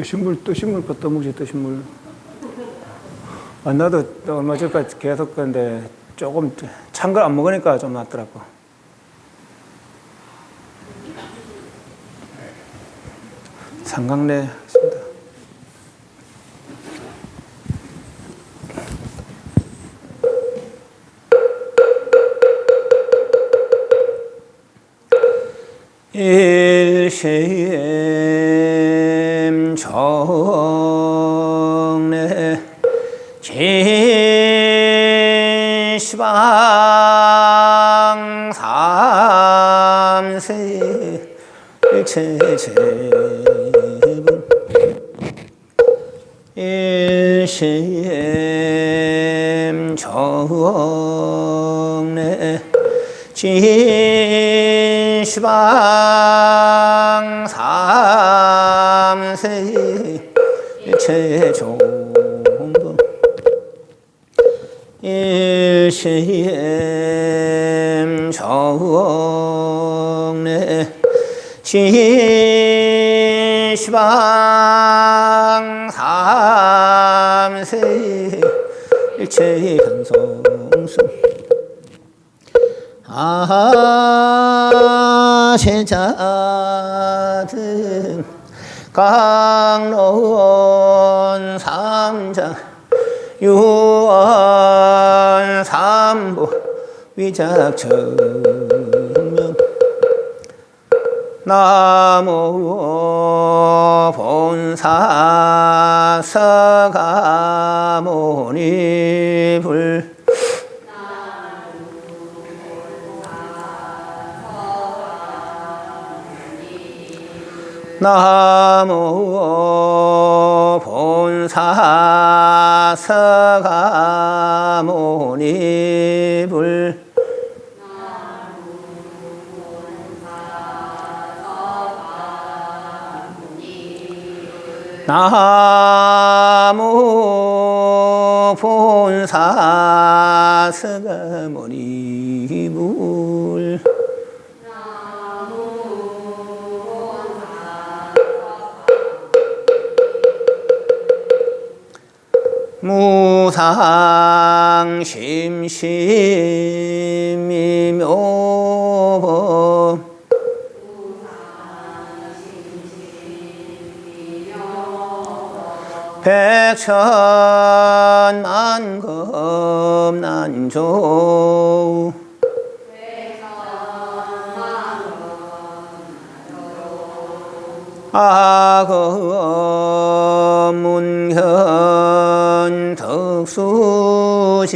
뜨신물 떠먹지, 뜨신물. 나도 얼마 전까지 계속 그런데 조금 찬 걸 안 먹으니까 좀 낫더라고. 삼강래 하겠습니다. 일심 정래 진시방 삼세 일체제분 일심 정래 진시방 삼세 일체종분 일심 정래 진시방 삼세 일체현성승 제자등 강론 삼장 유언 삼보 위작정명 나무 본사 서가모니불 나무 본사 서가모니불 나무 본사 서가모니불 무상 심심이묘법 백천만금 난조 악음 문현 덕수지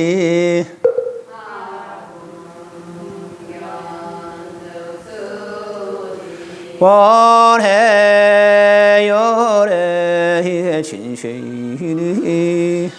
원해 열애 진실이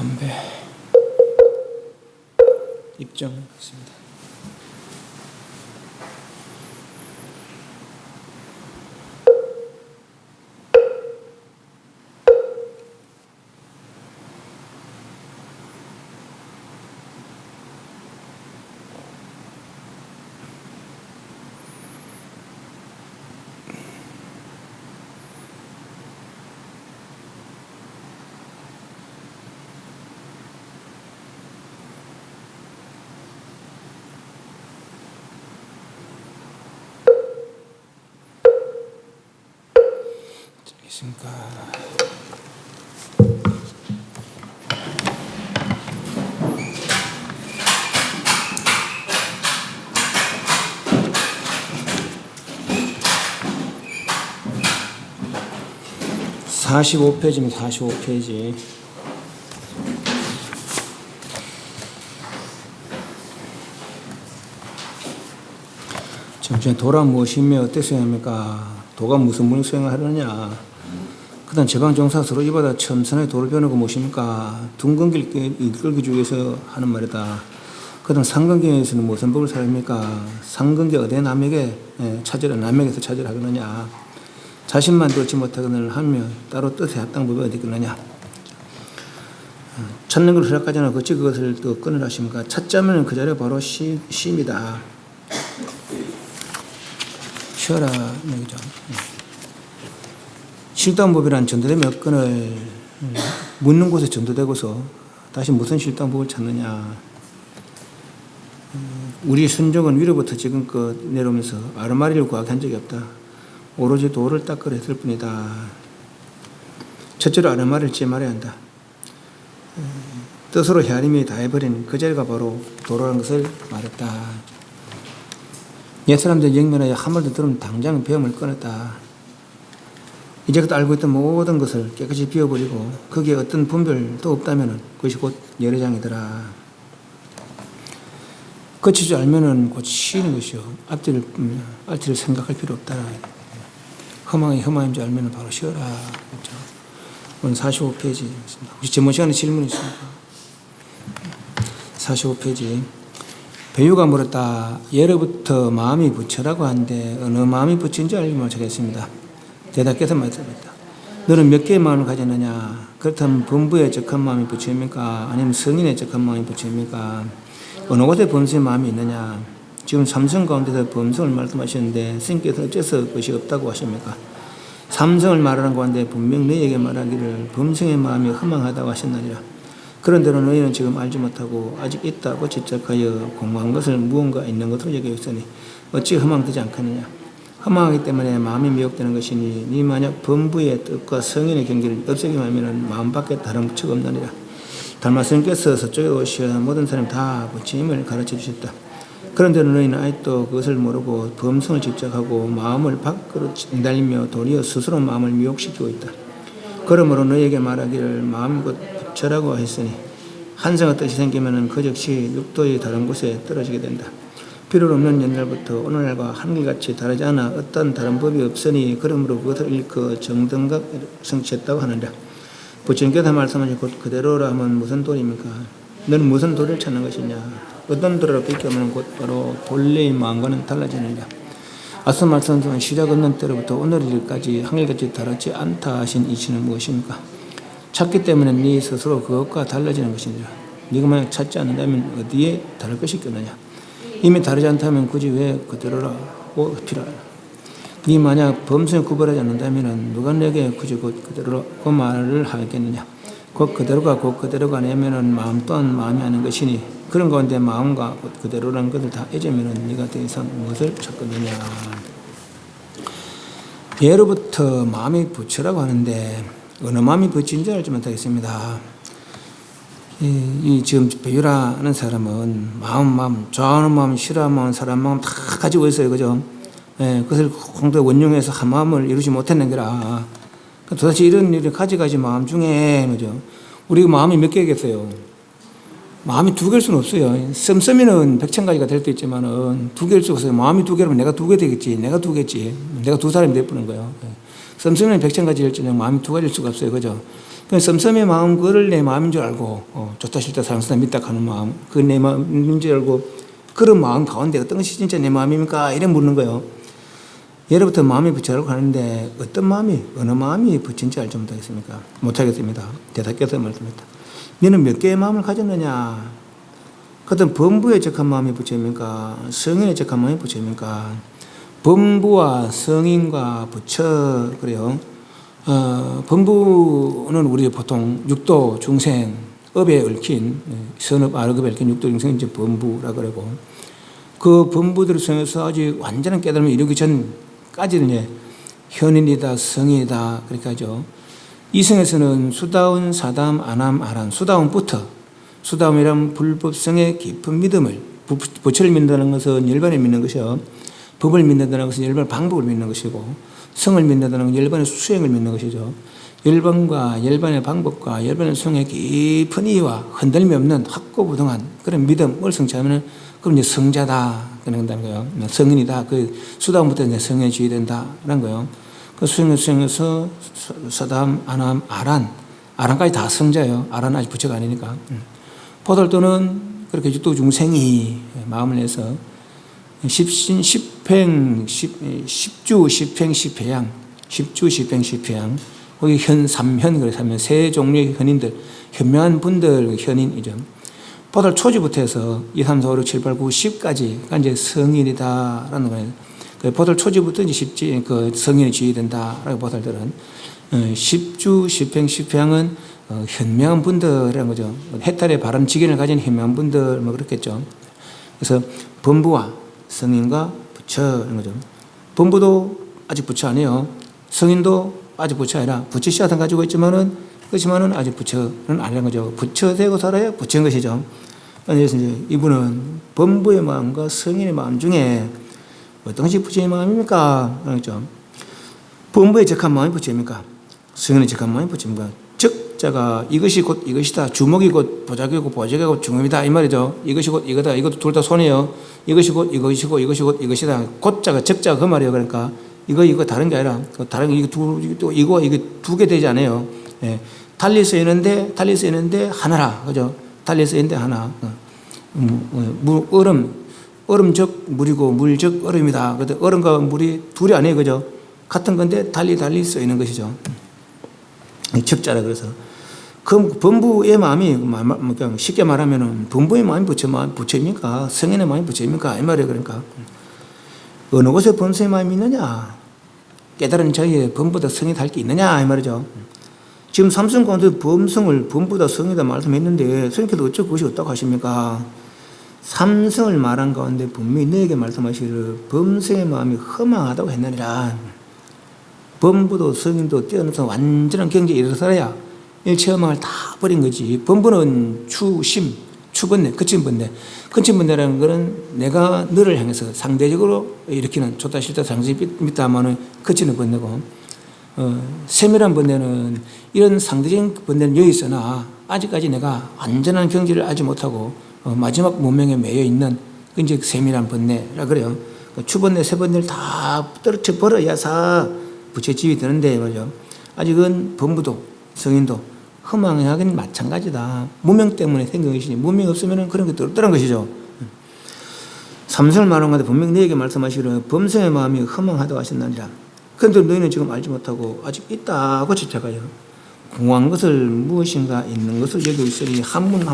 담배 입장했습니다. 있습니까? (45페이지입니다) 45페이지. 정신 도라 무엇이며 어떻게 합니까? 도가 무슨 물을 수행하느냐? 그다음 제방종사 서로 이바다 첨선의 도를 배우는 거 무엇입니까? 둥근길 이끌기 주기 위해서 하는 말이다. 그다음 상근경에서는 무슨 법을 사용합니까? 상근계 어디 남에게 찾으라, 남에게서 찾으라 하느냐. 자신만 듣지 못하거늘 하며 따로 뜻에 합당법이 어디 있느냐. 찾는 걸 허락하잖아. 어찌 그것을 또 끊으라 하십니까? 찾자면 그 자리가 바로 시입니다. 쉬어라, 얘기죠. 실당법이란 전도되면 끈을 묻는 곳에 전도되고서 다시 무슨 실당법을 찾느냐. 우리 순종은 위로부터 지금껏 내려오면서 아르마리를 구하게 한 적이 없다. 오로지 도를 닦으려 했을 뿐이다. 첫째로 아르마리를 지 말아야 한다. 뜻으로 헤아림이 다 해버린 그 자리가 바로 도라는 것을 말했다. 옛 사람들 영면하여 한 번 더 들으면 당장 배움을 끊었다. 이제부터 알고 있던 모든 것을 깨끗이 비워버리고 거기에 어떤 분별도 없다면 그것이 곧 열애장이더라. 거칠 줄 알면은 곧 쉬는 것이요. 앞뒤를 생각할 필요 없다. 허망이 허망인 줄 알면은 바로 쉬어라. 그렇죠? 오늘 45페이지. 혹시 전문 시간에 질문 있습니까? 45페이지. 배유가 물었다. 예로부터 마음이 부처라고 하는데 어느 마음이 부처인지 알기 못하겠습니다. 대답께서 말씀했다. 너는 몇 개의 마음을 가졌느냐? 그렇다면 범부에 적한 마음이 부처입니까? 아니면 성인에 적한 마음이 부처입니까? 어느 곳에 범성의 마음이 있느냐? 지금 삼성 가운데서 범성을 말씀하셨는데 스님께서 어째서 그것이 없다고 하십니까? 삼성을 말하는 가운데 분명 너희에게 말하기를 범성의 마음이 허망하다고 하셨느니라. 그런대로 너희는 지금 알지 못하고 아직 있다고 집착하여 공부한 것을 무언가 있는 것으로 여기고 있으니 어찌 허망되지 않겠느냐. 허망하기 때문에 마음이 미혹되는 것이니 네 만약 범부의 뜻과 성인의 경계를 없애기만 하면 마음밖에 다른 부처가 없느니라. 달마 스님께서 서쪽에 오시어 모든 사람 다 부처님을 가르쳐 주셨다. 그런데 너희는 아직도 그것을 모르고 범성을 집착하고 마음을 밖으로 달리며 도리어 스스로 마음을 미혹시키고 있다. 그러므로 너희에게 말하기를 마음이 곧 부처라고 했으니 한성의 뜻이 생기면 그 즉시 육도의 다른 곳에 떨어지게 된다. 필요 없는 옛날부터 오늘날과 한결같이 다르지 않아 어떤 다른 법이 없으니 그러므로 그것을 일컬어 정등각 성취했다고 하는데 부처님께서 말씀하신 곧 그대로라 하면 무슨 도리입니까? 너는 무슨 도리를 찾는 것이냐? 어떤 도리로 비켜면 곧 바로 본래의 마음과는 달라지느냐? 앞서 말씀드린 시작 없는 때로부터 오늘까지 한결같이 다르지 않다 하신 이치는 무엇입니까? 찾기 때문에 네 스스로 그것과 달라지는 것이니라. 네가 만약 찾지 않는다면 어디에 다를 것이 있겠느냐? 이미 다르지 않다면 굳이 왜 그대로라고 필요하냐? 네 만약 범성에 구별하지 않는다면 누가 내게 굳이 곧 그대로라고 말을 하겠느냐? 곧 그대로가 곧 그대로가 아니면은 마음 또한 마음이 아닌 것이니 그런 가운데 마음과 곧 그대로라는 것을 다 잊으면은 네가 더 이상 무엇을 찾겠느냐? 예로부터 마음이 부처라고 하는데 어느 마음이 부처인지 알지 못하겠습니다. 이 지금 배유라는 사람은 마음, 좋아하는 마음, 싫어하는 마음, 사랑하는 마음 다 가지고 있어요. 그죠? 그것을 공도에 원용해서 한 마음을 이루지 못했는 거라. 도대체 이런 일을 가져가지 마음 중에, 그죠? 우리 마음이 몇 개겠어요? 마음이 두 개일 수는 없어요. 씀씀이는 100,000가지가 될 수 있지만은 두 개일 수 없어요. 마음이 두 개라면 내가 두 개 되겠지. 내가 두 개지. 내가 두 사람이 되어보는 거예요. 씀씀이는 100,000가지일지는 마음이 두 가지일 수가 없어요. 그죠? 씀씀의 마음, 그거를 내 마음인 줄 알고, 좋다, 싫다, 사랑스럽다, 믿다 하는 마음, 그건 내 마음인 줄 알고, 그런 마음 가운데 어떤 것이 진짜 내 마음입니까? 이래 묻는 거예요. 예로부터 마음이 부처라고 하는데, 어떤 마음이, 어느 마음이 부처인지 알지 못하겠습니까? 못하겠습니다. 대답께서 말씀했다. 너는 몇 개의 마음을 가졌느냐? 그것은 범부에 적한 마음이 부처입니까? 성인에 적한 마음이 부처입니까? 범부와 성인과 부처, 그래요. 범부는 우리 보통 육도 중생, 업에 얽힌, 선업 아르급에 얽힌 육도 중생이 이제 범부라 그러고, 그 범부들을 통해서 아주 완전한 깨달음을 이루기 전까지는 이제 현인이다, 성인이다, 그렇게 하죠. 이성에서는 수다운, 사담, 안함, 아란, 수다움부터, 수다움이란 불법성의 깊은 믿음을, 부처를 믿는다는 것은 열반을 믿는 것이요. 법을 믿는다는 것은 열반의 방법을 믿는 것이고, 성을 믿는다는 것은 열반의 수행을 믿는 것이죠. 열반과 열반의 방법과 열반의 수행의 깊은 이와 흔들림이 없는 확고부동한 그런 믿음을 성취하면 그럼 이제 성자다. 그런 거예요. 성인이다. 그 수다움부터 이제 성에 지휘된다라는 거예요. 그 수행에서 사담, 안함, 아란. 아란까지 다 성자예요. 아란은 아직 부처가 아니니까. 포달도는 그렇게 또 중생이 마음을 내서 십신, 십행, 십주, 십행, 십회양, 십주, 십행, 십회양, 거기 삼현, 그래, 삼현, 세 종류의 현인들, 현명한 분들 현인이죠. 보살 초지부터 해서 2, 3, 4, 5, 6, 7, 8, 9, 10까지가 이제 성인이다라는 거예요. 보살 초지부터 이제 십지, 성인이 지휘된다라고 보살들은. 십주, 십행, 십회양은 현명한 분들이라는 거죠. 해탈의 바람 직인을 가진 현명한 분들, 뭐 그렇겠죠. 그래서 범부와 성인과 부처, 이런 거죠. 범부도 아직 부처 아니에요. 성인도 아직 부처 아니라 부처 씨앗은 가지고 있지만은, 그렇지만은 아직 부처는 아니라는 거죠. 부처 되고 살아야 부처인 것이죠. 그래서 이제 이분은 범부의 마음과 성인의 마음 중에 어떤 것이 부처의 마음입니까? 그렇죠. 범부에 적한 마음이 부처입니까? 성인에 적한 마음이 부처입니까? 적자가 이것이 곧 이것이다. 주먹이 곧 보자기고 보자기가 곧 주먹이다. 이 말이죠. 이것이 곧 이거다. 이것도 둘 다 손이에요. 이것이 곧 이것이고 이것이 곧 이것이다. 곧자가 적자가 그 말이에요. 그러니까 이거 다른 게 아니라 다른 이거 두 개 되지 않아요. 예. 달리 쓰이는데 하나라. 그죠? 달리 쓰이는데 하나. 얼음적 물이고 물적 얼음이다. 그런데 얼음과 물이 둘이 아니에요. 그죠? 같은 건데 달리 쓰이는 것이죠. 적자라 그래서. 그 범부의 마음이 그냥 쉽게 말하면은 범부의 마음이 부처입니까? 성인의 마음이 부처입니까? 이 말이에요. 그러니까 어느 곳에 범성의 마음이 있느냐? 깨달은 자의 범보다 성이 달 게 있느냐? 이 말이죠. 지금 삼성 가운데 범성을 범보다 성이다 말씀했는데 선생님께서 어쩌고 그것이 없다고 하십니까? 삼성을 말한 가운데 분명히 너에게 말씀하시기를 범성의 마음이 허망하다고 했느니라. 범부도 성인도 뛰어넘어서 완전한 경지에 이르러서야 일체 허망을 다 버린 거지. 범부는 추번뇌, 거친번뇌라는 것은 내가 너를 향해서 상대적으로 일으키는 좋다 싫다 상식 믿다 하면은 거치는 번뇌고, 세밀한 번뇌는 이런 상대적인 번뇌는 여기 있으나 아직까지 내가 완전한 경지를 알지 못하고 마지막 문명에 매여 있는 그 이제 세밀한 번뇌라 그래요. 추번뇌, 세번뇌를 다 떨어져 버려야사 부처의 집이 되는데 말이죠. 아직은 범부도 성인도 허망하긴 마찬가지다. 무명 때문에 생긴 것이지 무명이 없으면 그런 게 떨어뜨린 것이죠. 삼성을 말한 건데 분명히 너에게 말씀하시기를 범성의 마음이 허망하다고 하셨느니라. 그런데 너희는 지금 알지 못하고 아직 있다고 집착하여 공한 것을 무엇인가 있는 것을 여기고 있으니 한문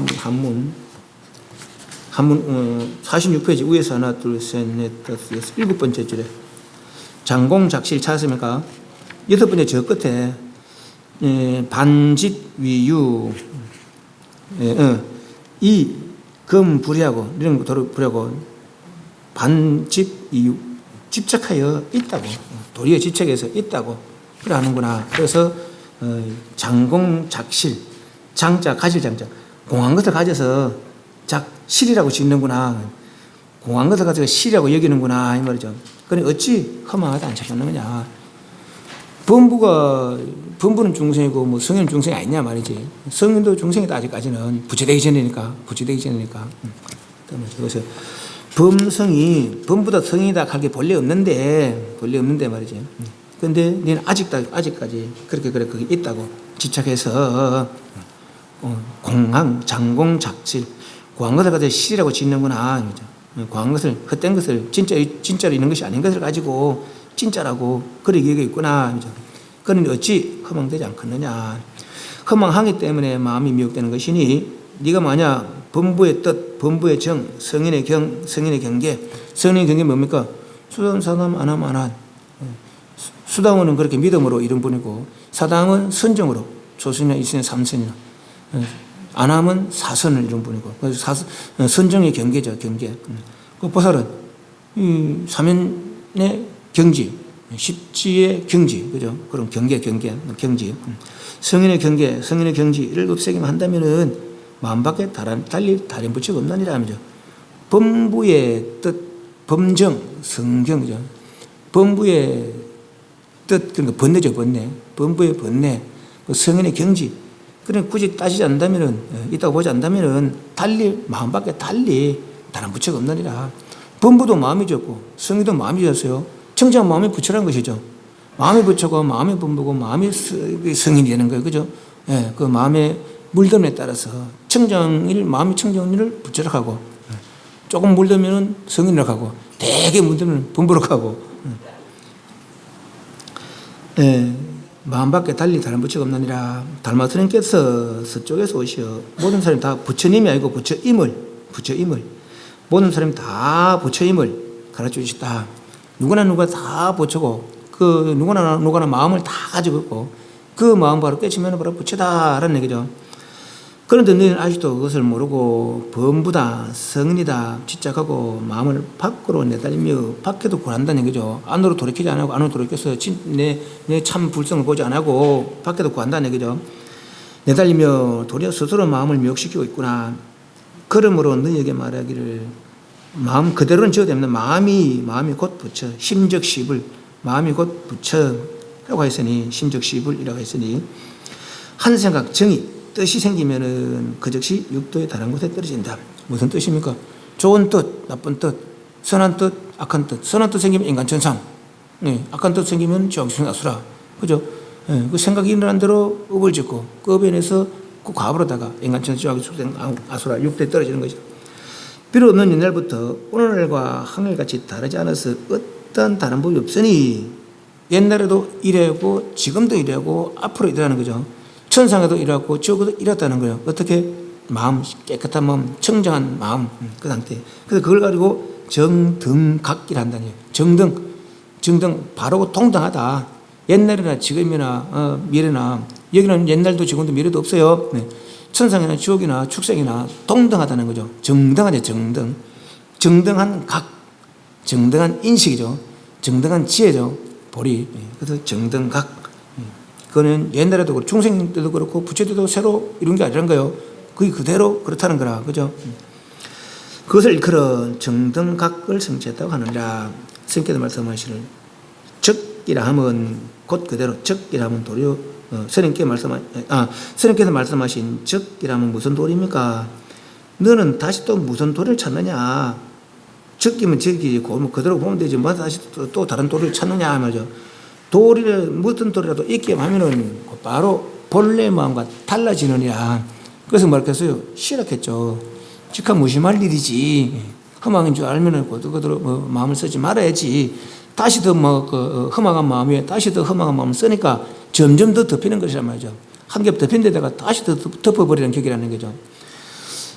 46페이지 위에서 하나 둘 셋 넷 다섯 여섯 7번째 줄에 장공작실 찾았습니까? 6번째 저 끝에 반짓위유 이 금불이하고 이런 거 도리하고 반집이유 집착하여 있다고, 도리에 집착해서 있다고 그래 하는구나. 그래서 장공작실, 장자 가질 장자, 공한 것을 가져서 실이라고 짓는구나. 공한 것을 가져서 실이라고 여기는구나 이 말이죠. 그래 어찌 허망하다 안 찾겠느냐. 범부는 중생이고 뭐 성인은 중생이 아니냐 말이지. 성인도 중생이다 아직까지는 부처되기 전이니까. 그래서 범성이 범보다 성인이다 할 게 본래 없는데 말이지. 그런데 너는 아직까지 그렇게 거기 있다고 집착해서 공항 장공작실 공한 것을 가지고 실이라고 짓는구나. 공한 것을 헛된 것을 진짜로 있는 것이 아닌 것을 가지고 진짜라고 그렇게 얘기가 있구나. 그러니 어찌 허망되지 않겠느냐. 허망하기 때문에 마음이 미혹되는 것이니 네가 만약 범부의 뜻, 범부의 정, 성인의 경계, 성인의 경계 뭡니까? 수다운 사람 안함. 수다원은 그렇게 믿음으로 이룬 분이고 사당은 선정으로 조선이나 이선이나 삼선이나 안함은 사선을 이룬 분이고 그래서 선정의 경계죠. 경계. 그 보살은 이 사면의 경지, 십지의 경지, 그죠? 그런 경지. 성인의 경지를 없애기만 한다면은 마음밖에 달리 다른 부처가 없나니라 하면서 범부의 뜻, 범정, 성경이죠. 범부의 뜻, 그러니까 번뇌죠, 번뇌. 범부의 번뇌, 성인의 경지. 그러니까 굳이 따지지 않는다면은, 있다고 보지 않는다면은 마음밖에 달리 다른 부처가 없느니라. 범부도 마음이 졌고 성의도 마음이 졌어요. 청정한 마음이 부처라는 것이죠. 마음이 부처고 마음이 범부고 마음이 성인이 되는 거예요. 그죠? 예, 그 마음의 물듦에 따라서 청정일, 마음이 청정일을 부처락하고, 조금 물들면 성인이라고 하고, 되게 물들면 분부라고 하고, 마음밖에 달리 다른 부처가 없느니라. 달마스님께서 서쪽에서 오시어 모든 사람이 다 부처님이 아니고 부처임을 모든 사람이 다 부처임을 가르쳐 주셨다. 누구나 다 부처고 그 누구나 마음을 다 가지고 있고 그 마음 바로 깨치면 바로 부처다라는 얘기죠. 그런데 너희는 아직도 그것을 모르고 범부다, 성인이다 집착하고 마음을 밖으로 내달리며 밖에도 구한다는 얘기죠. 안으로 돌이키지 않고 안으로 돌이켜서 내 참 불성을 보지 않고 밖에도 구한다는 얘기죠. 내달리며 도리어 스스로 마음을 미혹시키고 있구나. 그러므로 너희에게 말하기를 마음 그대로는 지어도 되는 마음이 곧 부처 심적시불 마음이 곧 부처라고 했으니 심적시불이라고 했으니 한 생각 정의 뜻이 생기면은 그 즉시 육도에 다른 곳에 떨어진다. 무슨 뜻입니까? 좋은 뜻, 나쁜 뜻, 선한 뜻, 악한 뜻. 선한 뜻 생기면 인간천상, 악한 뜻 생기면 지옥순아수라. 그죠? 그 생각이 일어난 대로 업을 짓고 그 업에 인해서 그 과부로다가 인간천상, 지옥순아수라 육도에 떨어지는 거죠. 비록 넌 옛날부터 오늘날과 하늘같이 다르지 않아서 어떤 다른 법이 없으니 옛날에도 이래고 지금도 이래고 앞으로 이래라는 거죠. 천상에도 이랬고 지옥에도 이랬다는 거예요. 어떻게? 마음, 깨끗한 마음, 청정한 마음, 그 상태. 그래서 그걸 가지고 정등각이라 한다는 거예요. 정등, 바르고 통당하다. 옛날이나 지금이나 미래나 여기는 옛날도 지금도 미래도 없어요. 천상이나 지옥이나 축생이나 동등하다는 거죠. 정등하죠. 정등한 각, 정등한 인식이죠. 정등한 지혜죠. 보리. 그래서 정등각. 그거는 옛날에도 그렇고 중생 때도 그렇고 부처 때도 새로 이룬 게 아니란 거예요. 그게 그대로 그렇다는 거라. 그죠? 그것을 일컬어 정등각을 성취했다고 하느니라. 스님께서 말씀하시는 적이라 하면 곧 그대로 적이라 하면 도리어 스님께서 말씀하신 적이라 하면 무슨 도리입니까? 너는 다시 또 무슨 도리를 찾느냐? 적이면 적이고 뭐 그대로 보면 되지 뭐 다시 또 다른 도리를 찾느냐 말이죠. 도리를 무슨 도리라도 있게 하면은 바로 본래 마음과 달라지느니라. 그래서 말했어요. 실학했죠. 직한 무심할 일이지. 험악인 줄 알면은 그대로 마음을 쓰지 말아야지. 다시 더 험악한 마음에 다시 더 험악한 마음을 쓰니까 점점 더 덮이는 것이란 말이죠. 한 겹 덮인 데다가 다시 더 덮어버리는 격이라는 거죠.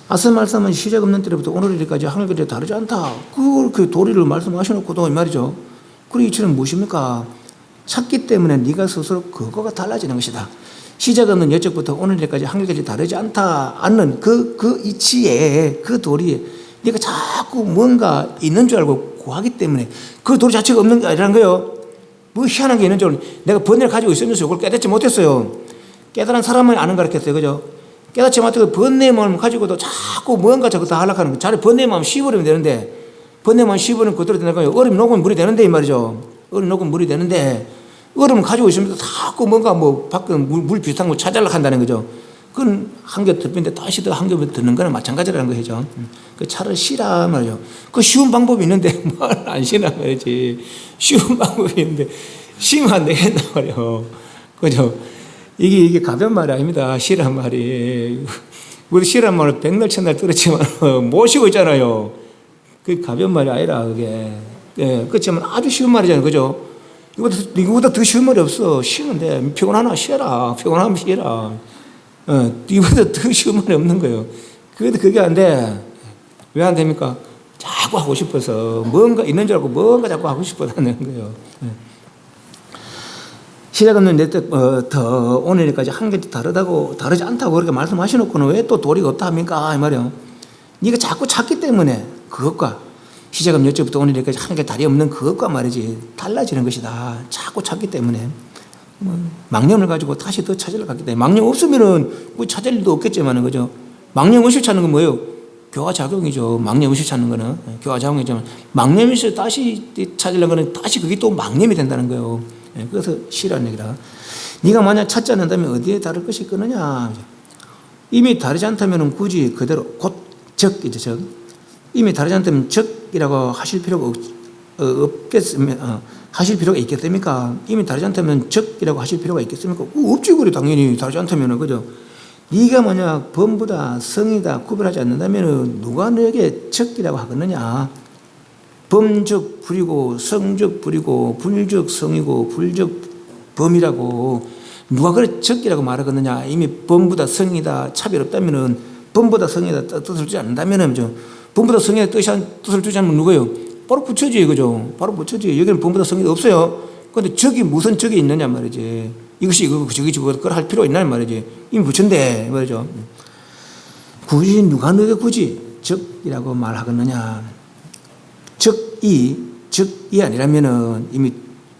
앞서 말씀은 시작 없는 때부터 오늘까지 하늘까지 다르지 않다. 그 도리를 말씀하셔놓고도 이 말이죠. 그리고 이처럼 무엇입니까? 찾기 때문에 네가 스스로 그거가 달라지는 것이다. 시작 없는 여적부터 오늘까지 한결같이 다르지 않는 그 이치에 그 도리에 네가 자꾸 뭔가 있는 줄 알고 구하기 때문에 그 도리 자체가 없는 게 아니라는 거예요. 뭐 희한한 게 있는 줄 알고 내가 번뇌를 가지고 있으면서 이걸 깨닫지 못했어요. 깨달은 사람은 아는 가르쳤어요. 그죠? 깨닫지 못하고 번뇌의 마음을 가지고도 자꾸 뭔가 자꾸 다 하려고 하는 거예요. 차라리 번뇌의 마음 씌워버리면 되는데 번뇌의 마음 씌워버리면 그대로 되는 거예요. 얼음이 녹으면 물이 되는데 이 말이죠. 얼음이 녹으면 물이 되는데 얼음을 가지고 있으면서 자꾸 뭔가 밖에 물 비슷한 걸 찾으려고 한다는 거죠. 그건 한 겹 덮인데 다시 더 한 겹을 듣는 거는 마찬가지라는 거죠. 그 차를 쉬라 말이죠. 그 쉬운 방법이 있는데 뭘 안 쉬나 말이지. 쉬운 방법이 있는데 쉬면 안 되겠나 말이요. 그죠? 이게 가벼운 말이 아닙니다. 쉬란 말이. 우리 쉬란 말을 백날 천날 들었지만 모시고 있잖아요. 그 가벼운 말이 아니라 그게. 예, 그렇지만 아주 쉬운 말이잖아요. 그죠? 이거보다 더 쉬운 말이 없어. 쉬는데 피곤하나 쉬어라. 피곤하면 쉬어라. 이거보다 더 쉬운 말이 없는 거예요. 그래도 그게 안 돼. 왜 안 됩니까? 자꾸 하고 싶어서 뭔가 있는 줄 알고 뭔가 자꾸 하고 싶어서 하는 거예요. 시작 없는 내 뜻부터 오늘까지 한결같이 다르지 않다고 그렇게 말씀하셔놓고는 왜 또 도리가 없다 합니까? 이 말이요. 네가 자꾸 찾기 때문에 그것과 시작 없는 여쭤부터 오늘까지 한결 다리 없는 그것과 말이지 달라지는 것이다. 자꾸 찾기 때문에 망념을 가지고 다시 더 찾으려고 하기 때문에 망념 없으면은 뭐 찾을 일도 없겠지만은 그죠. 망념 없이 찾는 건 뭐예요? 교화작용이죠. 망념 없이 찾는 거는 교화작용이지만 망념이 있어 다시 찾으려는 거는 다시 그게 또 망념이 된다는 거예요. 그래서 시라는 얘기라. 네가 만약 찾지 않는다면 어디에 다를 것이 있겠느냐. 이미 다르지 않다면 굳이 그대로 곧 적이죠. 적. 이미 다르지 않다면 적이라고 하실 필요가 하실 필요가 있겠습니까? 이미 다르지 않다면 적이라고 하실 필요가 있겠습니까? 없지, 그래, 당연히. 다르지 않다면, 그죠? 네가 만약 범보다 성이다 구별하지 않는다면 누가 너에게 적이라고 하겠느냐. 범적 불이고 성적 불이고 불적 성이고 불적 범이라고 누가 그래 적이라고 말하겠느냐. 이미 범보다 성이다 차별 없다면은 범보다 성이다 뜻을 주지 않는다면은 범보다 성이다 뜻을 주지 않으면 누구예요? 바로 부처지, 그죠? 바로 부처지. 여기는 범보다 성이다 없어요. 근데 적이 무슨 적이 있느냐 말이지. 이것이 이거 저기 그걸 할 필요가 있냐 말이지. 이미 부처인데 말이죠. 굳이 누가 너에게 굳이 적이라고 말하겠느냐. 적이 아니라면은 이미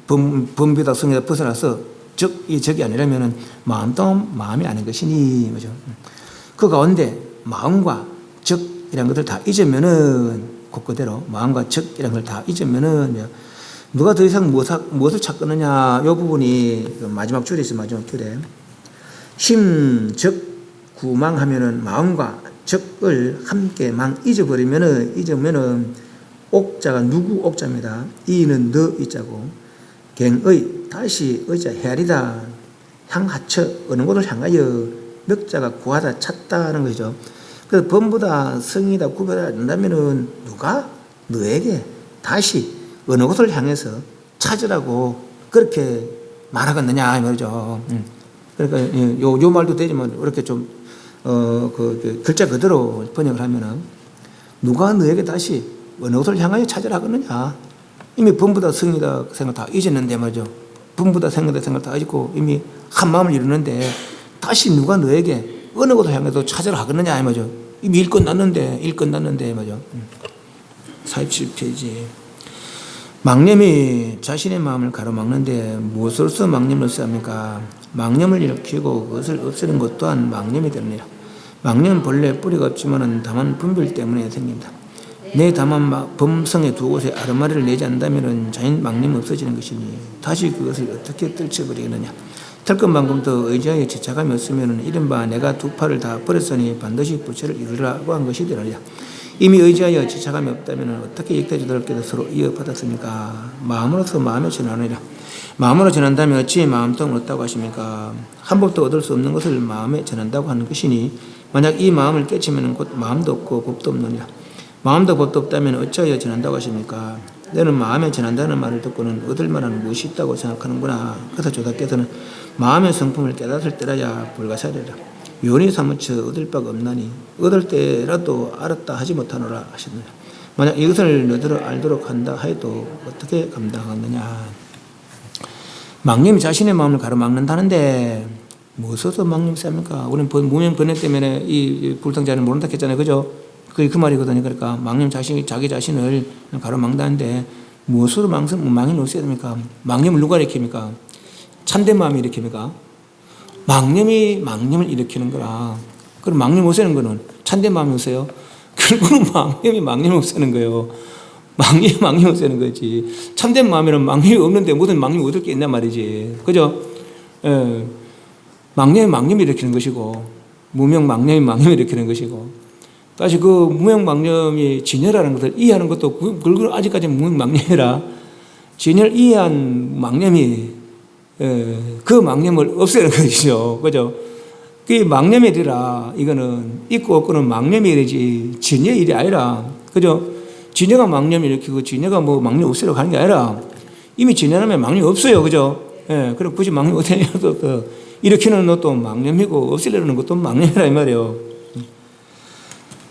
범보다 성이다 벗어나서 적이 아니라면은 마음도 마음이 아닌 것이니 뭐죠. 그 가운데 마음과 적이라는 것을 다 잊으면은 그대로 마음과 적이라는 걸 다 잊으면은 누가 더 이상 무엇을 찾겠느냐. 이 부분이 마지막 줄에 있어요. 마지막 줄에 심적 구망하면은 마음과 적을 함께 잊으면은 옥자가 누구 옥자입니다. 이는 너 이자고 갱의 다시 의자 헤아리다 향하처 어느 곳을 향하여 넉자가 구하다 찾다는 것이죠. 그래서 범보다 성이다 구별하지 않는다면은 누가 너에게 다시 어느 곳을 향해서 찾으라고 그렇게 말하겠느냐 이 말이죠. 그러니까 요 말도 되지만 이렇게 좀 그 글자 그대로 번역을 하면은 누가 너에게 다시 어느 곳을 향하여 찾으라 하겠느냐. 이미 범보다 성이다 생각 다 잊었는데 말이죠. 범보다 성이다 생각 다 잊고 이미 한 마음을 이루는데 다시 누가 너에게 어느 곳을 향해서 찾으라 하겠느냐 이 말이죠. 이미 일 끝났는데 말이죠. 47페이지. 망념이 자신의 마음을 가로막는데 무엇으로서 망념을 쓰합니까? 망념을 일으키고 그것을 없애는 것 또한 망념이 됩니다. 망념은 본래 뿌리가 없지만 다만 분별 때문에 생긴다. 내 다만 범성의 두 곳에 아르마리를 내지 않는다면 자연 망념이 없어지는 것이니 다시 그것을 어떻게 떨쳐버리겠느냐. 털끝만큼도 의지하여 지착함이 없으면 이른바 내가 두 팔을 다 버렸으니 반드시 부처를 이루라고 한 것이 되느냐. 이미 의지하여 지착함이 없다면 어떻게 역대주들께도 서로 이어받았습니까? 마음으로서 마음에 전하느니라. 마음으로 전한다면 어찌 마음도 얻다고 하십니까? 한 법도 얻을 수 없는 것을 마음에 전한다고 하는 것이니 만약 이 마음을 깨치면 곧 마음도 없고 법도 없느니라. 마음도 법도 없다면 어찌하여 전한다고 하십니까? 너는 마음에 전한다는 말을 듣고는 얻을 만한 무엇이 있다고 생각하는구나. 그래서 조다께서는 마음의 성품을 깨닫을 때라야 불가사리라. 요니 사무쳐 얻을 바가 없나니 얻을 때라도 알았다 하지 못하노라 하셨느냐. 만약 이것을 너희들을 알도록 한다 하여도 어떻게 감당하느냐. 망념이 자신의 마음을 가로막는다는데 무엇으로 망념이 쌉니까? 우리는 무명 번뇌 때문에 이 불탕자를 모른다 했잖아요. 그죠? 그게 그 말이거든요. 그러니까 망념 자기 자신을 가로막는다는데 무엇으로 망념을 없애야 됩니까? 망념을 누가 일으킵니까? 참된 마음이 일으킵니까? 망념이 망념을 일으키는 거라. 그럼 망념 없애는 거는 참된 마음이 없어요? 결국은 망념이 망념을 없애는 거예요. 망념이 없애는 거지. 참된 마음에는 망념이 없는데 무슨 망념이 얻을 게 있단 말이지. 그죠? 예. 망념이 일으키는 것이고, 무명 망념이 일으키는 것이고, 다시 그 무명 망념이 진열하는 것을 이해하는 것도 그걸 아직까지 무명 망념이라 진열 이해한 망념이 그 망념을 없애는 것이죠. 그죠? 그 망념의 일이라 이거는 있고 없고는 망념의 일이지 진여의 일이 아니라. 그죠? 진여가 망념을 일으키고 진여가 뭐 망념 없애려고 하는 게 아니라 이미 진여하면 망념이 없어요. 그죠? 예, 그럼 굳이 망념 없애려고 일으키는 것도 망념이고 없애려는 것도 망념이라 이 말이에요.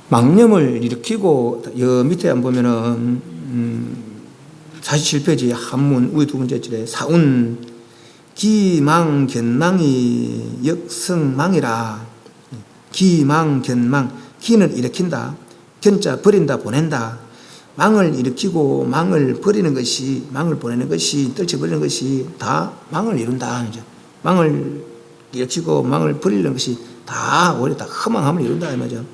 망념을 일으키고 여 밑에 안 보면은 47페이지 한문 우리 두 번째 줄에 사운 기망 견망이 역성망이라. 기망 견망 기는 일으킨다. 견자 버린다 보낸다. 망을 일으키고 망을 버리는 것이 망을 보내는 것이 떨쳐버리는 것이 다 망을 이룬다. 망을 일으키고 망을 버리는 것이 다 오히려 다 허망함을 이룬다 이 말이죠.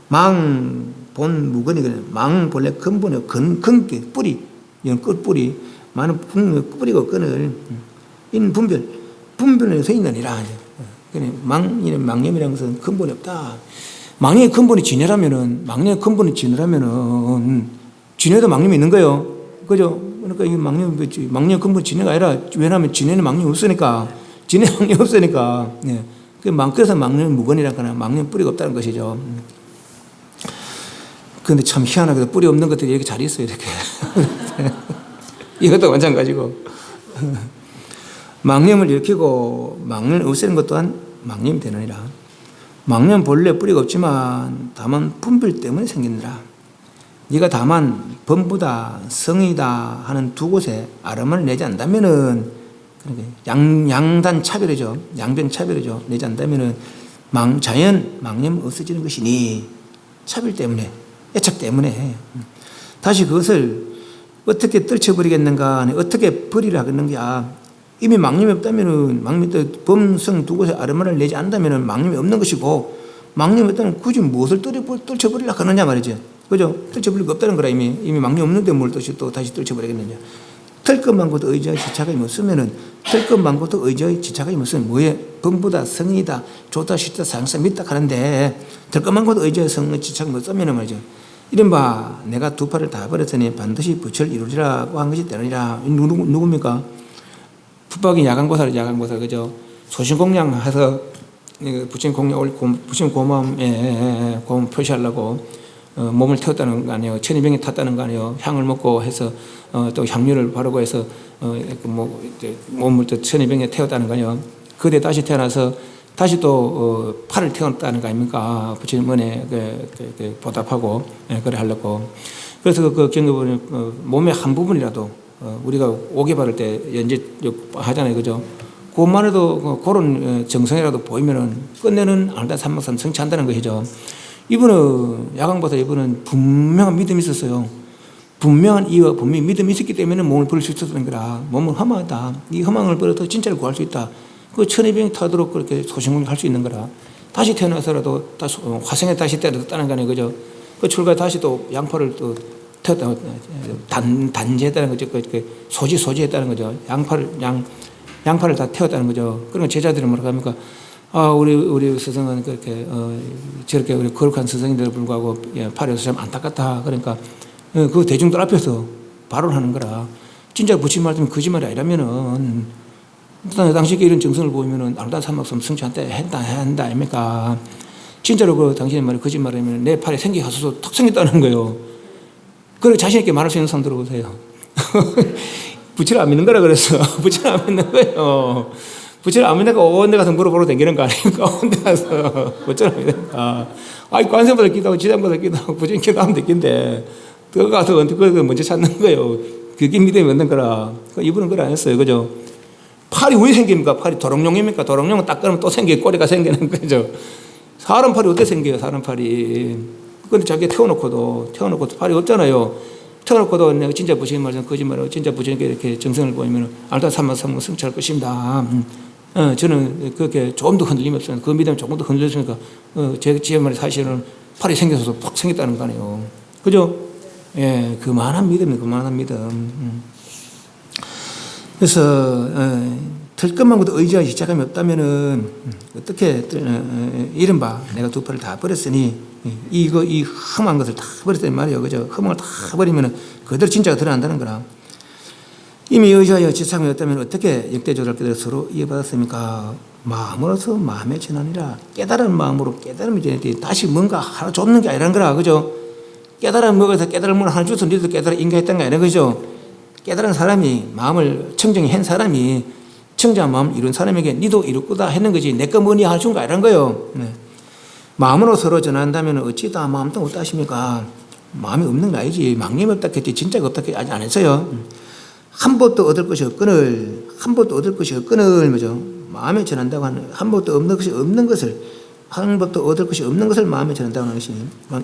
망 본 무건이거든요. 망 본래 근본의 근기 뿌리 이런 끝뿌리 많은 뿌리고 끈을 인 분별에 서 있느니라. 망념이라는 것은 근본이 없다. 망념의 근본이 진여라면은 진여도 망념이 있는 거예요. 그죠? 그러니까 이 망념 근본 진여가 아니라 왜냐하면 진여는 망념이 없으니까. 진여 망념이 없으니까. 네. 그래서 망념이 무건이라거나 망념 뿌리가 없다는 것이죠. 그런데 참 희한하게도 뿌리 없는 것들이 이렇게 잘 있어요, 이렇게. 이것도 마찬가지고. 망념을 일으키고 망념을 없애는 것 또한 망념이 되느니라. 망념 본래 뿌리가 없지만 다만 분별 때문에 생기느라. 네가 다만 범부다, 성이다 하는 두 곳에 아름을 내지 않다면은, 양단 차별이죠. 양변 차별이죠. 내지 않다면은 자연 망념 없어지는 것이니, 차별 때문에, 애착 때문에. 다시 그것을 어떻게 떨쳐버리겠는가, 어떻게 버리라 하겠는가. 이미 망념이 없다면은, 범성 두 곳에 아름을 내지 않다면은 망념이 없는 것이고, 망념이 없다면 굳이 무엇을 떨쳐버리려 하느냐 말이죠. 그죠? 떨쳐버릴 거 없다는 거라. 이미 망념 없는데 뭘 또 다시 떨쳐버리겠느냐. 털 것만 고도 의지의 지착이 없으면은, 털 것만 고도 의지의 지착이 없으면 뭐에? 범부다, 성이다, 좋다, 싫다, 상사, 믿다 하는데, 털 것만 고도 의지의 성의 지착이 없으면은 말이죠. 이른바 내가 두 팔을 다 버렸으니 반드시 부처를 이루리라고 한 것이 되느니라. 누굽니까? 풋박이 야간고사를 그죠? 소신공양해서 부처님 고마움에 고마움 표시하려고 몸을 태웠다는 거 아니에요. 1200이 탔다는 거 아니에요. 향을 먹고 해서 또 향유를 바르고 해서 몸을 또 1200에 태웠다는 거 아니에요. 그때 다시 태어나서 다시 또 팔을 태웠다는 거 아닙니까? 부처님 은혜 보답하고 그래 하려고. 그래서 그 경험을 몸의 한 부분이라도 우리가 오개 바를 때 연재 하잖아요, 그죠? 그것만 해도 그런 정성이라도 보이면은 끝내는 알다 삼막삼 성취한다는 것이죠. 이분은 야광보다 이분은 분명한 믿음이 있었어요. 분명한 이유와 분명히 믿음이 있었기 때문에 몸을 버릴 수 있었던 거라. 몸은 허망하다. 이 허망을 버려도 진짜를 구할 수 있다. 그 1200이 타도록 그렇게 소신공을 할 수 있는 거라. 다시 태어나서라도 다시 화성에 다시 때렸다는 거 아니에요, 그죠? 그 출가에 다시 또 양팔을 또 태웠다, 단지했다는 거죠. 소지했다는 거죠. 양팔을 다 태웠다는 거죠. 그러면 제자들은 뭐라고 합니까? 우리 스승은 그렇게, 저렇게 우리 거룩한 스승인데도 불구하고, 팔이 없어서 참 안타깝다. 그러니까, 그 대중들 앞에서 발언을 하는 거라. 진짜 부처님 말씀이 거짓말이 아니라면은, 당시 이런 정성을 보이면은, 아름다운 삼막섬 성취한다, 아닙니까? 진짜로 그 당신의 말이 거짓말이면 내 팔에 생기 하소서 탁 생겼다는 거예요. 그리고 자신있게 말할 수 있는 사람 들어보세요. 부처를 안 믿는 거라 그랬어. 부처를 안 믿는 거예요. 부처를 안 믿는 거 온데 가서 물어보러 다니는 거 아닙니까? 온데 가서 부처를 안 믿는가. 관세보다 기도하고 지장보다 기도하고 부처님 기도하면 되겠는데 그거 가서 그걸 먼저 찾는 거예요. 그게 믿음이 없는 거라. 이분은 그걸 안 했어요. 그죠? 팔이 왜 생깁니까? 팔이 도롱뇽입니까? 도롱뇽은 딱 끊으면 또 생기고 꼬리가 생기는 거죠. 사람 팔이 어떻게 생겨요? 사람 팔이. 근데 자기가 태워놓고도 팔이 없잖아요. 태워놓고도 내가 진짜 부처님 말씀 거짓말하고 진짜 부처님께 이렇게 정성을 보이면 알다 삼마삼마 성취할 것입니다. 저는 그렇게 조금 더 흔들림이 없습니다. 그 믿음이 조금 더 흔들렸으니까 제 말이 사실은 팔이 생겨서 팍 생겼다는 거 아니에요. 그죠? 예, 그만한 믿음이에요. 그만한 믿음. 그래서 털 것만 고도 의지와 시작함이 없다면은 어떻게 이른바 내가 두 팔을 다 버렸으니 이 험한 것을 다 버렸단 말이에요. 그죠? 험한 걸 다 버리면은 그대로 진짜가 드러난다는 거라. 이미 의지하여 지참이 없다면 어떻게 역대조를 깨달아 서로 이해받았습니까? 마음으로서 마음의 전환이라. 깨달은 마음으로 깨달음이 전해지 다시 뭔가 하나 줬는 게 아니라는 거라. 그죠? 깨달은 먹어서 깨달음을 하나 줘서 니도 깨달아 인가했던 거 아니라. 그죠? 깨달은 사람이 마음을 청정한 사람이 청정한 마음을 이룬 사람에게 니도 이룰 거다 했는 거지 내 거 뭐니 할 줄 아니란 거예요. 네. 마음으로 서로 전한다면 어찌 다 마음도 없다 하십니까? 마음이 없는 거 아니지. 망념이 없다 했지 진짜가 없다 했지 아직 안 했어요. 한 법도 얻을 것이 없거늘 뭐죠? 마음에 전한다고 하는 한 법도 없는 것이 없는 것을 한 법도 얻을 것이 없는 것을 마음에 전한다고 하는 것이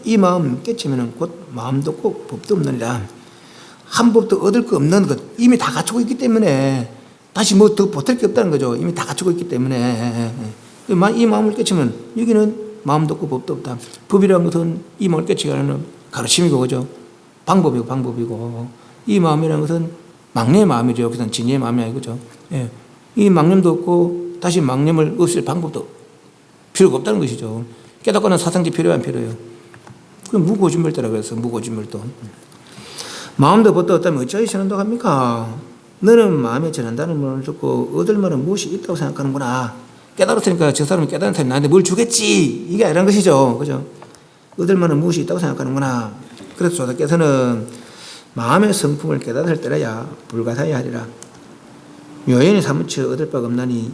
이 마음 깨치면 곧 마음도 없고 법도 없느니라. 한 법도 얻을 거 없는 것 이미 다 갖추고 있기 때문에 다시 뭐 더 보탤 게 없다는 거죠. 이미 다 갖추고 있기 때문에 이 마음을 깨치면 여기는 마음도 없고 법도 없다. 법이라는 것은 이 마음을 깨치게 하는 가르침이고 그죠? 방법이고 이 마음이라는 것은 망념의 마음이죠. 그것은 진리의 마음이 아니고 그죠? 예. 이 망념도 없고 다시 망념을 없앨 방법도 필요가 없다는 것이죠. 깨닫고는 사상지 필요한 필요해요. 그럼 무고진멸도라고 해서 무고진멸도. 마음도 법도 없다면 어찌하여 전한다고 합니까? 너는 마음에 전한다는 말을 듣고 얻을 만한 무엇이 있다고 생각하는구나. 깨달았으니까 저 사람이 깨달은 사람이 나한테 뭘 주겠지. 이게 아니란 것이죠. 그죠? 얻을 만한 무엇이 있다고 생각하는구나. 그래서 조사께서는 마음의 성품을 깨달을 때라야 불가사의 하리라. 묘연히 사무쳐 얻을 바가 없나니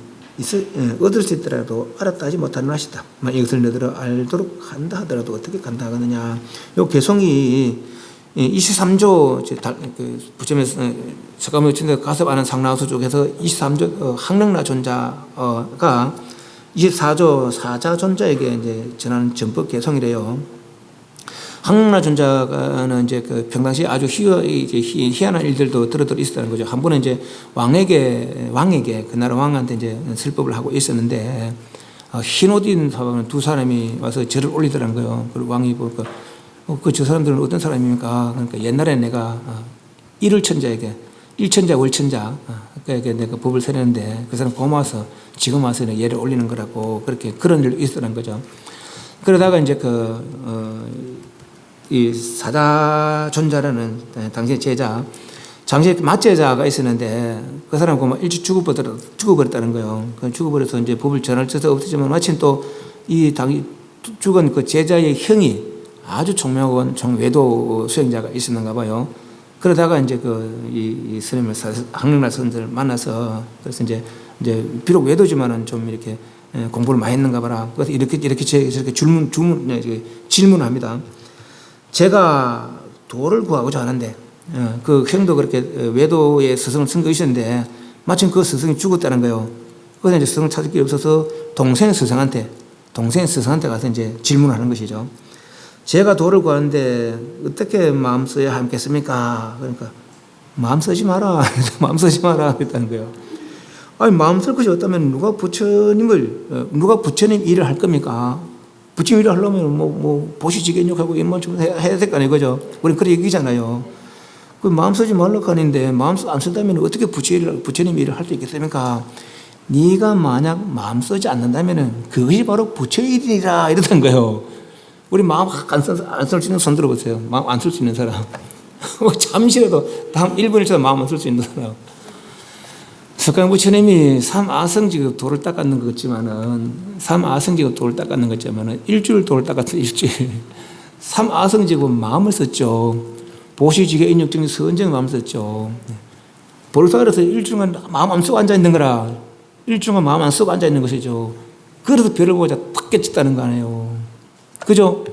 얻을 수 있더라도 알았다 하지 못하는 것이다. 이것을 너희들은 알도록 한다 하더라도 어떻게 간다 하느냐. 요 개송이 23조 부처님에서 석가모니 친데 가섭 아는 상나우수 쪽에서 23조 항릉나 존자가 24조 사자 존자에게 이제 전하는 전법 개송이래요. 항릉나 존자는 이제 그 평상시에 아주 희한한 일들도 들어 있었다는 거죠. 한 번은 이제 왕에게 그 나라 왕한테 이제 설법을 하고 있었는데 흰 옷 입은 두 사람이 와서 절을 올리더라는 거예요. 그리고 왕이 보니까 저 사람들은 어떤 사람입니까? 그러니까 옛날에 내가 일천자에게 일천자 월천자 그에게 내가 법을 세렸는데 그 사람 고마워서 지금 와서 예를 올리는 거라고 그런 일도 있었던 거죠. 그러다가 이제 이 사자존자라는 당시의 제자, 당시에 맞제자가 있었는데 그 사람 보면 일찍 죽어버렸다는 거예요. 죽어버려서 이제 법을 전할 수도 없었지만 마침 또 이 죽은 그 제자의 형이 아주 총명한 외도 수행자가 있었는가 봐요. 그러다가 이제 이 스님을 항릉나 선생을 만나서 그래서 이제 비록 외도지만은 좀 이렇게 공부를 많이 했는가 봐라. 그래서 이렇게 저렇게 질문합니다. 제가 도를 구하고자 하는데 그 형도 그렇게 외도의 스승을 쓴 거 있었는데 마침 그 스승이 죽었다는 거예요. 그래서 이제 스승을 찾을 길이 없어서 동생 스승한테 가서 이제 질문하는 것이죠. 제가 도를 구하는데 어떻게 마음 써야 하겠습니까? 그러니까 마음 쓰지 마라. 마음 쓰지 마라 그랬다는 거예요. 아니 마음 쓸 것이 없다면 누가 부처님 일을 할 겁니까? 부처님 일을 하려면 보시지견력하고 이만 좀 해야 될 거 아니에요, 그죠? 우리는 그렇게 얘기잖아요. 그 마음 쓰지 말라고 하는데 마음 안 쓴다면 어떻게 부처님 일을 할 수 있겠습니까? 네가 만약 마음 쓰지 않는다면은 그것이 바로 부처 일이라 이러던 거예요. 우리 마음 안 쓸 수 있는 손 들어보세요. 마음 안 쓸 수 있는 사람. 잠시라도 다음 1분에서 마음 안 쓸 수 있는 사람. 석가모니 부처님이 삼아성지가 돌을 닦았는 것 같지만은 일주일 돌을 닦았어요. 일주일. 삼아성지고 마음을 썼죠. 보시지게 인욕적인 선정 마음 썼죠. 볼사가라서 일주일간 마음 안 쓰고 앉아 있는 거라. 일주일간 마음 안 쓰고 앉아 있는 것이죠. 그래서 별을 보자 탁 깨쳤다는 거 아니에요. 그죠?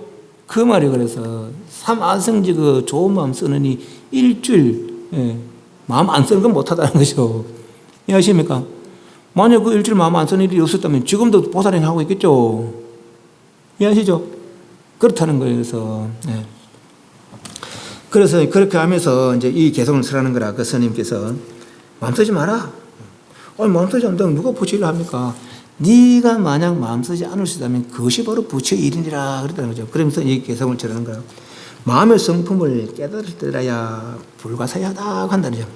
그 말이 그래서 삼아성지 그 좋은 마음 쓰느니 일주일 마음 안 쓰는 건 못하다는 거죠. 이해하십니까? 만약 그 일주일 마음 안 쓰는 일이 없었다면 지금도 보살행 하고 있겠죠. 이해하시죠? 그렇다는 거예요. 그래서 그렇게 하면서 이제 이 개성을 쓰라는 거라. 그 스님께서 마음 쓰지 마라. 아니 마음 쓰지 않는다면 누가 부처 일을 합니까? 네가 만약 마음 쓰지 않을 수 있다면 그것이 바로 부처 일이니라 그랬다는 거죠. 그러면서 이 개성을 전하는 거예요. 마음의 성품을 깨달을 때라야 불가사의하다고 한다는 거죠.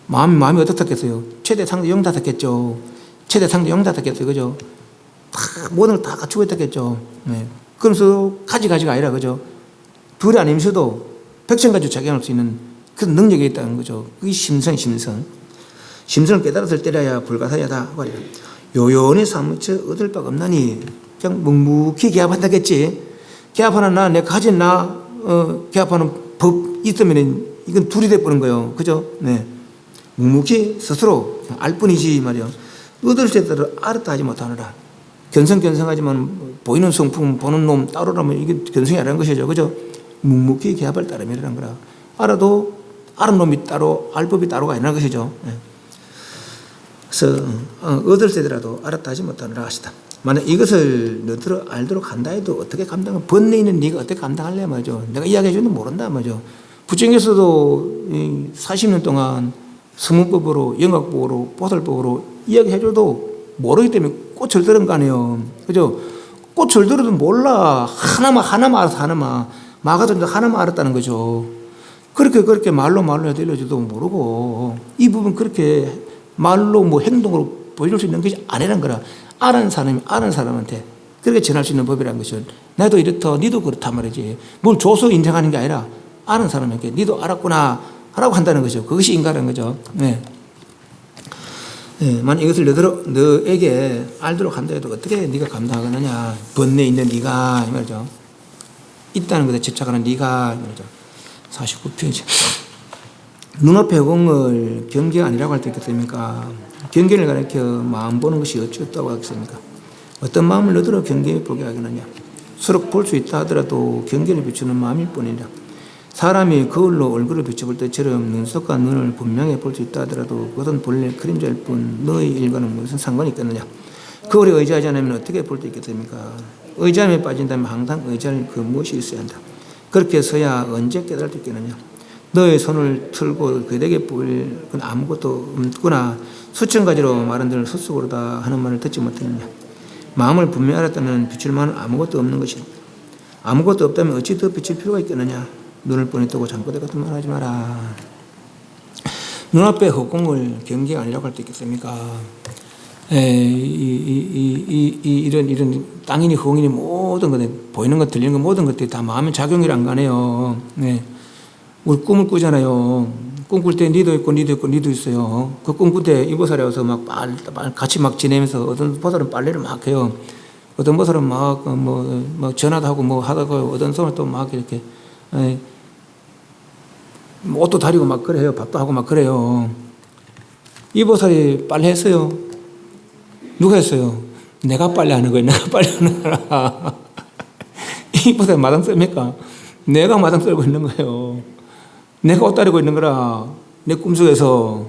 마음이 어떻겠어요? 최대 상대 영다겠죠. 최대 상대 영다겠어요. 그죠? 모든 걸 다 갖추고 있다겠죠. 네. 그러면서 가지가 아니라 그죠? 둘이 아니면서도 백성가지고 작용할 수 있는 그런 능력이 있다는 거죠. 그게 심성을 깨달았을 때라야 불가사의하다. 요연히 사무쳐 얻을 바가 없나니 그냥 묵묵히 개합한다겠지. 개합하는 내가 가진 개합하는 법 있으면 이건 둘이 돼버린 거예요. 그죠? 네. 묵묵히 스스로 알 뿐이지 말이요. 얻을 때대로 알았다 하지 못하느라. 견성하지만 보이는 성품 보는 놈 따로라면 이게 견성이 아니라는 것이죠. 그죠? 묵묵히 개합을 따름이라는 거라. 알아도 아는 놈이 따로 알 법이 따로가 아니라는 것이죠. 네. 그래서 얻을 때더라도 알았다 하지 못하느라 하시다. 만약 이것을 너희들 알도록 한다 해도 어떻게 감당을 번뇌 있는 네가 어떻게 감당할래 말이죠. 내가 이야기해 주는데 모른다 말이죠. 부처님께서도 40년 동안 성문법으로 영학법으로 보살법으로 이야기해 줘도 모르기 때문에 꽃을 들은 거 아니에요. 그죠? 꽃을 들어도 몰라. 하나만 알아서 하나만. 마가도 하나만 알았다는 거죠. 그렇게 말로 들려줘도 모르고 이 부분 그렇게 말로 행동으로 보여줄 수 있는 것이 아니란 거라. 아는 사람한테 그렇게 전할 수 있는 법이라는 것은 나도 이렇다 니도 그렇단 말이지. 뭘 줘서 인정하는 게 아니라 아는 사람에게 니도 알았구나 하라고 한다는 거죠. 그것이 인가라는 거죠. 네. 예, 만약 이것을 너에게 알도록 한다 해도 어떻게 네가 감당하느냐. 번뇌 있는 네가 이 말이죠. 있다는 것에 집착하는 네가 이 말이죠. 49페이지. 눈앞의 공을 경계가 아니라고 할 때 있겠습니까? 경계를 가리켜 마음 보는 것이 어찌었다고 하겠습니까? 어떤 마음을 너더러 경계에 보게 하겠느냐? 서로 볼 수 있다 하더라도 경계를 비추는 마음일 뿐이라. 사람이 거울로 얼굴을 비춰볼 때처럼 눈썹과 눈을 분명히 볼 수 있다 하더라도 그것은 본래 그림자일 뿐 너의 일과는 무슨 상관이 있겠느냐? 거울에 의지하지 않으면 어떻게 볼 수 있겠습니까? 의지함에 빠진다면 항상 의지할 그 무엇이 있어야 한다. 그렇게 해서야 언제 깨달을 수 있겠느냐? 너의 손을 틀고 그대에게 보일 건 아무것도 없구나. 수천 가지로 말한들 헛수고로다 하는 말을 듣지 못했느냐? 마음을 분명히 알았다면 비출 만한 아무것도 없는 것이다. 아무것도 없다면 어찌 더 비칠 필요가 있겠느냐? 눈을 뻔히 뜨고 잠꼬대 같은 말 하지 마라. 눈앞에 허공을 경계가 아니라고 할 때 있겠습니까? 이런 땅이니 허공이니 모든 것, 보이는 것, 들리는 것, 모든 것들이 다 마음의 작용이 안 가네요. 네. 우리 꿈을 꾸잖아요. 꿈꿀 때 니도 있고 니도 있고 니도 있어요. 그 꿈꿀 때 이 보살이 와서 막 같이 막 지내면서 어떤 보살은 빨래를 막 해요. 어떤 보살은 막 전화도 하고 뭐 하다가 어떤 사람은 또 막 이렇게 옷도 다리고 막 그래요. 밥도 하고 막 그래요. 이 보살이 빨래 했어요. 누가 했어요? 내가 빨래 하는 거예요. 내가 빨래 하는 거라. 이 보살이 마당 씁니까? 내가 마당 썰고 있는 거예요. 내가 옷 다리고 있는 거라. 내 꿈속에서.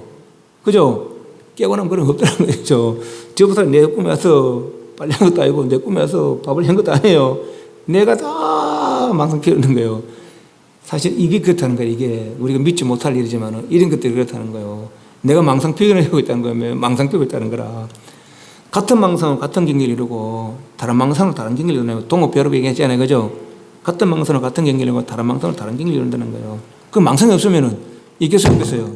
그죠? 깨고 나면 그런 거 없다는 거죠. 저 보살이 내 꿈에 와서 빨래 한 것도 아니고 내 꿈에 와서 밥을 한 것도 아니에요. 내가 다 망상 피우는 거예요. 사실 이게 그렇다는 거예요. 이게 우리가 믿지 못할 일이지만 이런 것들이 그렇다는 거예요. 내가 망상 피우고 있다는 거예요. 망상 피우고 있다는 거라. 같은 망상은 같은 경계를 이루고 다른 망상은 다른 경계를 이루고 동업별업 얘기했잖아요. 그죠? 같은 망상은 같은 경계를 이루고 다른 망상은 다른 경계를 이룬다는 거예요. 그 망상이 없으면은 이길 수 없겠어요.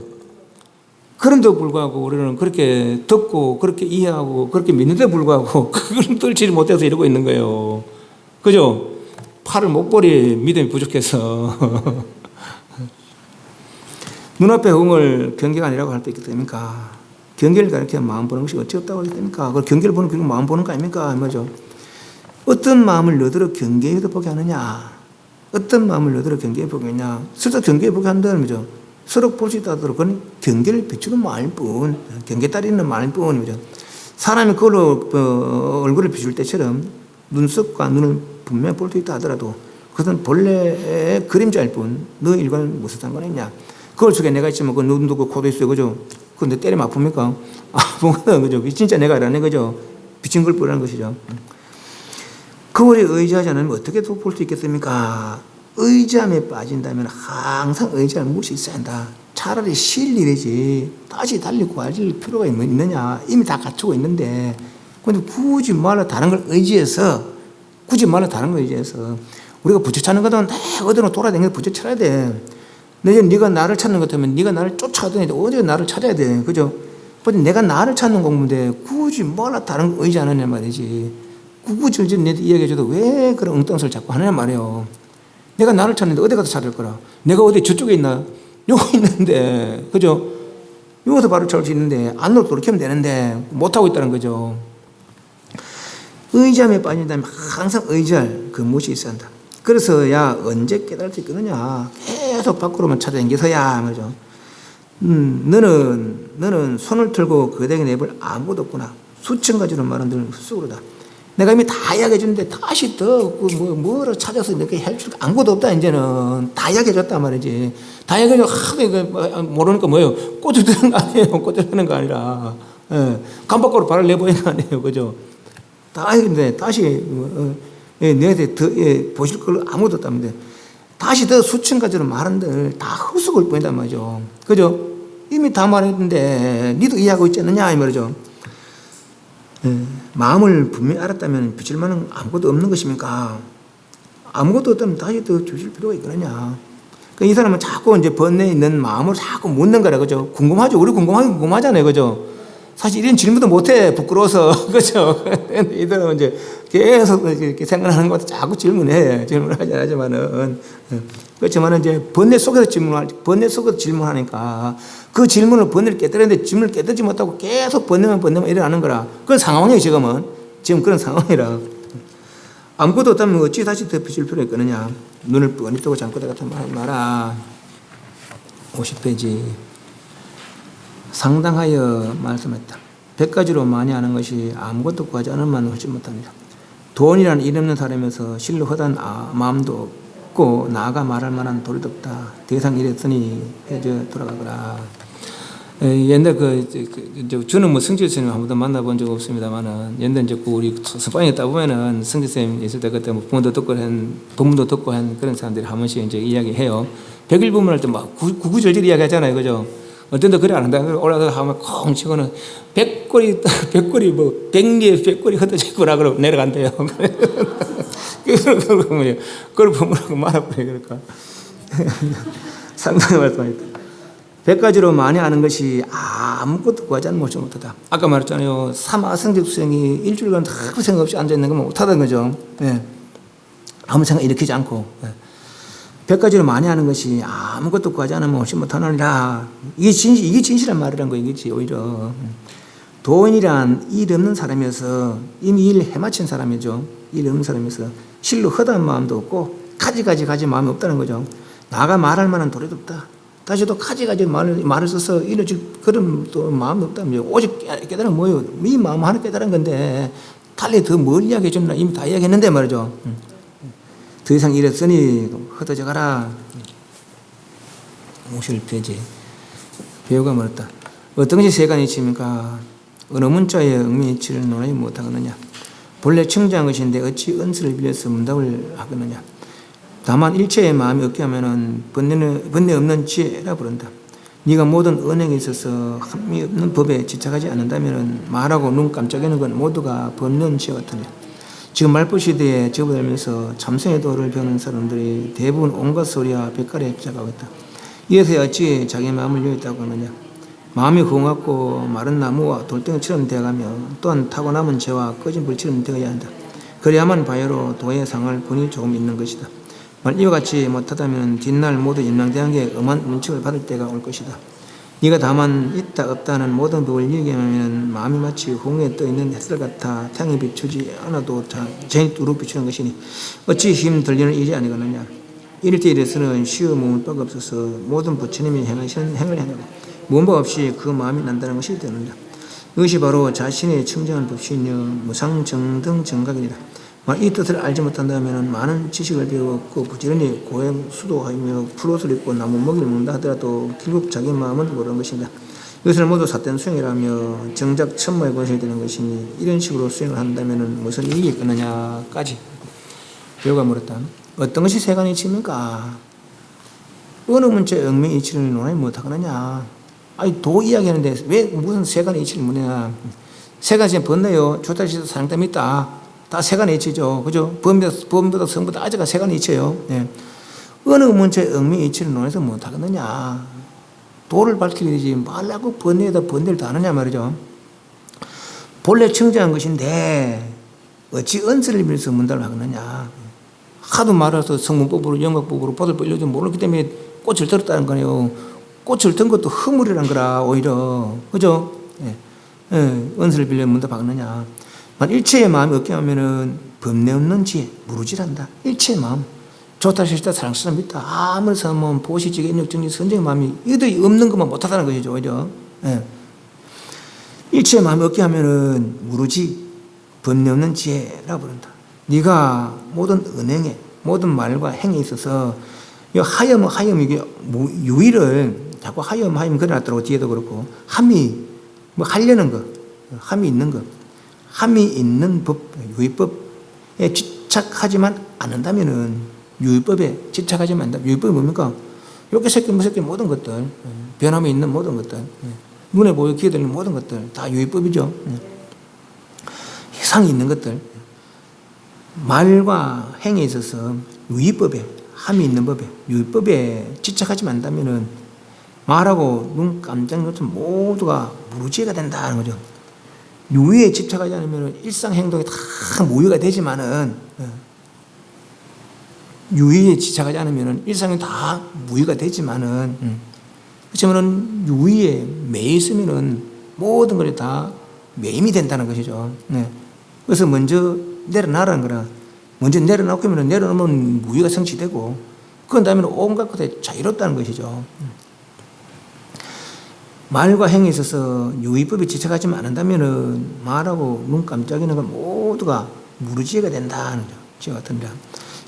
그런데도 불구하고 우리는 그렇게 듣고 그렇게 이해하고 그렇게 믿는데도 불구하고 그걸 떨치지 못해서 이러고 있는 거예요. 그죠? 팔을 못 버리 믿음이 부족해서. 눈앞의 흥을 경계가 아니라고 할 때 있겠습니까? 경계를 가리켜 마음 보는 것이 어찌 없다고 하겠습니까? 그 경계를 보는 게 마음 보는 거 아닙니까? 뭐죠? 어떤 마음을 너더러 경계에 보게 하느냐? 어떤 마음을 너더러 경계에 보게 하느냐? 스스로 경계에 보게 한다는 거죠. 서로 볼 수 있다 하더라도 그건 경계를 비추는 말일 뿐, 경계 따르는 말일 뿐이죠. 사람이 그걸로 얼굴을 비출 때처럼 눈썹과 눈을 분명히 볼 수 있다 하더라도 그것은 본래의 그림자일 뿐, 너 일과는 무슨 상관이 있냐? 그걸 속에 내가 있지만 그 눈도 있고 코도 있어요. 그죠? 근데 때리면 아픕니까? 아프거든. 그죠? 진짜 내가 아니라는 거죠. 비친 걸 보라는 것이죠. 그월에 의지하지 않으면 어떻게 볼 수 있겠습니까? 의지함에 빠진다면 항상 의지할 무엇이 있어야 한다. 차라리 쉴 일이지 다시 달리고 할 필요가 있느냐. 이미 다 갖추고 있는데 근데 굳이 말로 다른 걸 의지해서 우리가 부처 찾는 거든 어디로 돌아다니면서 부처 찾아야 돼. 네가 나를 찾는 것 같으면 네가 나를 쫓아다니는데 어디가 나를 찾아야 돼. 그죠? 내가 나를 찾는 공부인데 굳이 뭐라 다른 거 의지 안 하냐 말이지. 구구절절 내한테 이야기해줘도 왜 그런 엉뚱한 소리를 자꾸 하냐 말이에요. 내가 나를 찾는데 어디 가서 찾을 거라. 내가 어디 저쪽에 있나? 여기 있는데. 그죠? 여기서 바로 찾을 수 있는데 안으로 돌이키면 되는데 못하고 있다는 거죠. 의지함에 빠진다면 항상 의지할 그 무엇이 있어야 한다. 그래서 야 언제 깨달을 수 있겠느냐. 계속 밖으로만 찾아다니서야 그죠. 너는 손을 들고 그대에게 내볼 아무것도 없구나. 수천 가지로 말하는 헛수고로다. 내가 이미 다 이야기해 줬는데 다시 더 뭐를 찾아서 이렇게 해줄 아무것도 없다. 이제는 다 이야기해 줬단 말이지. 다 이야기해 줘 하도 모르니까 뭐예요. 꽂아드는 거 아니에요. 꽂아드는 거 아니라 깜빡으로 발을 내보이는 거 아니에요. 그죠? 다 했는데 다시 너희들 더 보실 걸 아무것도 없다는데 다시 더 수천 가지로 말한들 다 헛수고일 뿐이단 말이죠. 그죠? 이미 다 말했는데 니도 이해하고 있지 않느냐 이 말이죠. 마음을 분명히 알았다면 비칠 만한 아무것도 없는 것입니까? 아무것도 없다면 다시 더 주실 필요가 있겠느냐. 이 사람은 자꾸 이제 번뇌에 있는 마음을 자꾸 묻는 거라 그죠? 궁금하죠. 우리 궁금하잖아요. 그죠? 사실 이런 질문도 못해. 부끄러워서. 그죠? 이들은 이제 계속 이렇게 생각하는 것도 자꾸 질문하지만은. 그렇지만은 이제 번뇌 속에서 질문하니까 그 질문을 번뇌를 깨뜨리는데 질문을 깨뜨리지 못하고 계속 번뇌만 일어나는 거라. 그런 상황이에요, 지금은. 지금 그런 상황이라. 아무것도 없다면 어찌 다시 덮으실 필요가 있겠느냐. 눈을 뻔히 뜨고 잠꼬대 같은 말 하지 마라. 50페이지. 상당하여 말씀했다. 100가지로 많이 하는 것이 아무것도 구하지 않으면 하지 못합니다. 돈이라는 일 없는 사람에서 실로 허단 마음도 없고 나아가 말할 만한 도리도 없다. 대상 이랬으니 해저 돌아가거라. 옛날 저는 뭐 성질 스님 한 번도 만나본 적 없습니다만은 옛날 이제 우리 서방에 있다 보면은 성질 스님 있을 때 그때 뭐 본문도 듣고 한 그런 사람들이 한 번씩 이제 이야기해요. 백일 부문할 때 막 구구절절 이야기하잖아요, 그죠? 어떤 데 그래 안 한다. 올라가서 하면 콩 치고는 백골이 뭐 백리에 흩어지고라 그러고 내려간대요. 그걸 부문하고 말아버려 그럴까? 상당히 말씀하셨다. 100가지로 많이 아는 것이 아무것도 구하지 않으면 못하다. 아까 말했잖아요. 사마성적 수행이 일주일간 아무 생각 없이 앉아있는 건 못하다는 거죠. 네. 아무 생각 일으키지 않고. 네. 100가지로 많이 하는 것이 아무것도 구하지 않으면 옳지 못하느니라. 이게 진실한 말이란 거예요. 이게 오히려. 도인이란 일 없는 사람이어서 이미 일 해마친 사람이죠. 일 없는 사람이어서 실로 허다한 마음도 없고 가지 마음이 없다는 거죠. 나가 말할 만한 도리도 없다. 다시 또 가지가지 말을 써서 이뤄질 그런 또 마음이 없다면 오직 깨달은 뭐예요? 이 마음 하나 깨달은 건데 달리 더 뭘 이야기해 줬나 이미 다 이야기했는데 말이죠. 더 이상 이랬으니 흩어져 가라. 51페이지. 배우가 물었다. 어떤 것이 세간의 이치입니까? 어느 문자의 응미이치를 논하지 못하겠느냐? 본래 청정한 것인데 어찌 은수를 빌려서 문답을 하겠느냐? 다만 일체의 마음이 없게 하면은 번뇌 없는 지혜라 부른다. 네가 모든 언행에 있어서 함이 없는 법에 집착하지 않는다면은 말하고 눈 깜짝이는 건 모두가 번뇌 지혜 같으냐. 지금 말부시대에 접어들면서 참선의 도를 배우는 사람들이 대부분 온갖 소리와 벽가리에 집착하고 있다. 이래서 어찌 자기 마음을 여있다고 하느냐. 마음이 고맙고 마른 나무와 돌덩이처럼 되어가며 또한 타고 남은 죄와 꺼진 불처럼 되어야 한다. 그래야만 바야로 도의 상할 본이 조금 있는 것이다. 이와 같이 못하다면 뒷날 모두 임명대한 게 엄한 문책을 받을 때가 올 것이다. 네가 다만 있다 없다는 모든 법을 얘기하면 마음이 마치 홍해에 떠있는 햇살 같아 태양이 비추지 않아도 전이 뚜룩 비추는 것이니 어찌 힘 들리는 일이 아니겠느냐. 이럴 때 이래서는 쉬어 머물 바가 없어서 모든 부처님이 행하시는 행을 행하고 무언바 없이 그 마음이 난다는 것이 되는다. 이것이 바로 자신의 청정한 법신이여 무상정등 정각이니라. 이 뜻을 알지 못한다면 많은 지식을 배웠고 부지런히 고행 수도하며 풀옷을 입고 나무 먹이를 먹는다 하더라도 결국 자기 마음은 모르는 것입니다. 이것을 모두 삿된 수행이라며 정작 천마의 권세가 되는 것이니 이런 식으로 수행을 한다면 무슨 이익이 있겠느냐까지 배우가 물었다. 어떤 것이 세간의 이치입니까? 어느 문제 영명의 이치를 논하지 못하겠느냐. 아니 도 이야기하는데 왜 무슨 세간의 이치를 묻느냐. 세간이 지금 번뇌요. 조탈시도 사랑담이 있다. 다 세간의 이치죠. 그죠? 범보다 성보다 아재가 세간의 이치예요. 네. 어느 문제의 영명의 이치를 논해서 못하겠느냐. 도를 밝히지 말라고 번뇌에다 번뇌를 다 하느냐 말이죠. 본래 청정한 것인데 어찌 은수를 빌려서 문답을 하겠느냐. 하도 말해서 성문법으로 영각법으로 보들법 일러주면 모르기 때문에 꽃을 들었다는 거네요. 꽃을 든 것도 허물이란 거라 오히려. 그죠? 네. 네. 은수를 빌려 문답하겠느냐. 일체의 마음이 없게 하면은 범례 없는 지혜, 무르질한다. 일체의 마음. 좋다, 싫다, 사랑스럽다, 믿다. 아무리 사면 보시지게, 인욕정리, 선정의 마음이 이들이 없는 것만 못하다는 것이죠, 오히려. 예. 일체의 마음이 없게 하면은 무르지, 범례 없는 지혜라 부른다. 네가 모든 은행에, 모든 말과 행에 있어서 이 하염 이게 유의를 자꾸 하염 그려놨더라고. 뒤에도 그렇고 함이 뭐 하려는 거, 함이 있는 거. 함이 있는 법, 유의법에 집착하지만 않는다면은 유의법에 집착하지만 않는다. 유의법이 뭡니까? 요게 새끼 무새끼 모든 것들, 변함이 있는 모든 것들, 눈에 보여 귀에 들리는 모든 것들 다 유의법이죠. 이상이 있는 것들, 말과 행에 있어서 유의법에 함이 있는 법에 유의법에 집착하지 않는다면은 말하고 눈 깜짝 놀라서 모두가 무르지가 된다는 거죠. 유의에 집착하지 않으면 일상 행동이 다 무의가 되지만은, 유의에 집착하지 않으면 일상이 다 무의가 되지만은, 그렇지만은 유의에 매여 있으면은 모든 것이 다 매임이 된다는 것이죠. 그래서 먼저 내려놔라는 거라. 먼저 내려놓으면 내려놓으면 무의가 성취되고, 그런 다음에는 온갖 것에 자유롭다는 것이죠. 말과 행위에 있어서 유의법에 지적하지 않는다면은 말하고 눈 깜짝이는 건 모두가 무르지가 된다는 거죠. 지금 같은데.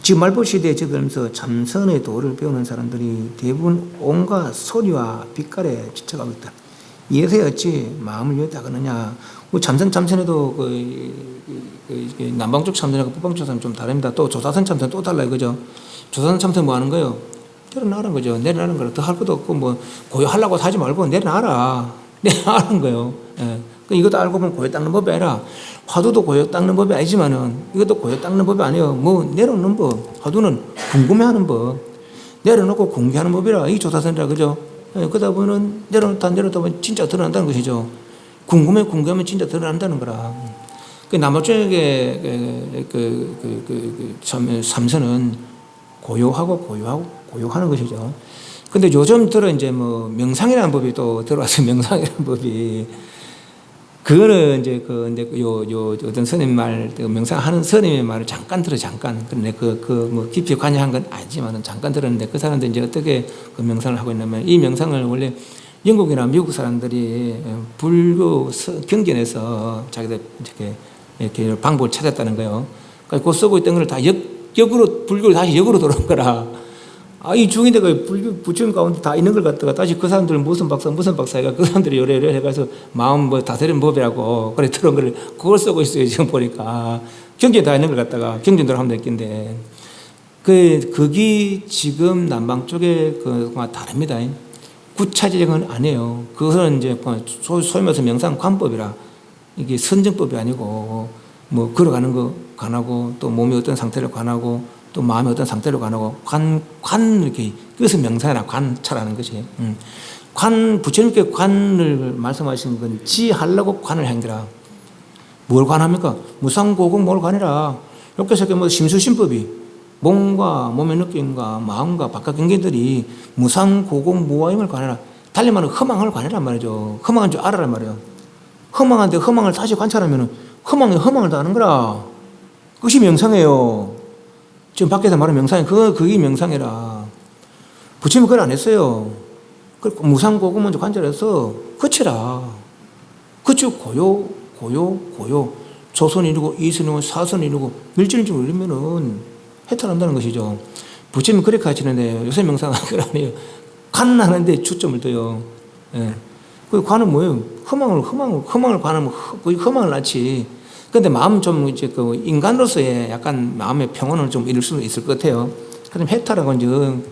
지금 말법 시대에 접어들면서 참선의 도를 배우는 사람들이 대부분 온갖 소리와 빛깔에 지쳐가고 있다. 이래서 어찌 마음을 여기다 하느냐. 참선에도 남방 쪽 참선하고 북방 쪽 참선 좀 다릅니다. 또 조사선 참선 또 달라요. 그죠? 조사선 참선 뭐 하는 거예요? 내려놔라는 거죠. 내려놔라는 거라. 더 할 것도 없고, 뭐, 고요하려고 하지 말고 내려놔라. 내려놔라는 거예요. 예. 이것도 알고 보면 고요 닦는 법이 아니라, 화두도 고요 닦는 법이 아니지만은, 이것도 고요 닦는 법이 아니에요. 뭐, 내려놓는 법. 화두는 궁금해하는 법. 내려놓고 공개하는 법이라, 이 조사선이라, 그죠? 예. 그러다 보면은, 내려놓다 보면 진짜 드러난다는 것이죠. 궁금하면 진짜 드러난다는 거라. 남아쪽의 삼선은 고요하는 것이죠. 근데 요즘 들어 이제 뭐 명상이라는 법이 또 들어와서 명상이라는 법이, 그거는 이제 어떤 스님 말, 명상하는 스님의 말을 잠깐 그런데 뭐 깊이 관여한 건 아니지만은 잠깐 들었는데, 그 사람들이 이제 어떻게 그 명상을 하고 있냐면, 이 명상을 원래 영국이나 미국 사람들이 불교 경전에서 자기들 이렇게 방법을 찾았다는 거예요. 그러니까 그 쓰고 있던 걸 다 역으로, 불교를 다시 역으로 돌아온 거라. 이 중인데 그 불교 부처님 가운데 다 있는 걸 갖다가 다시 그 사람들은 무슨 박사가 그 사람들이 요래 해가서 마음 뭐 다스리는 법이라고 그래 들은 걸 그걸 쓰고 있어요. 지금 보니까 경전에 다 있는 걸 갖다가 경전대로 하면 될텐데, 그게 지금 남방 쪽에 그와 다릅니다. 구차적은 아니에요. 그것은 이제 소위 말해서 명상관법이라, 이게 선정법이 아니고, 뭐 걸어가는 거 관하고, 또 몸이 어떤 상태를 관하고, 또 마음이 어떤 상태를 관하고, 이렇게, 그래서 명상이라 관찰하는 것이. 부처님께 관을 말씀하신 건 지하려고 관을 한 거라. 뭘 관합니까? 무상고공 뭘 관이라. 이렇게 뭐 심수심법이, 몸과 몸의 느낌과 마음과 바깥 경계들이 무상고공 무아임을 관해라. 달리 말하면 허망을 관해란 말이죠. 허망한 줄 알아란 말이에요. 허망한데 허망을 다시 관찰하면 허망을 다 하는 거라. 그것이 명상이에요. 지금 밖에서 말하는 명상이 그게 명상이라. 부처님은 그걸 안 했어요. 무상고공 먼저 관찰해서 그치라. 그치 고요. 조선 이루고 이선 이루고 사선 이루고 밀전이 좀 이루면은 해탈한다는 것이죠. 부처님은 그렇게 하시는데 요새 명상은 그건 아니에요. 관은 하는데 초점을 둬요. 예. 그 관은 뭐예요? 허망을 관하면 허망을 낳지. 근데 마음 좀 이제 인간으로서의 약간 마음의 평온을 좀 이룰 수도 있을 것 같아요. 그럼 해탈하고 이제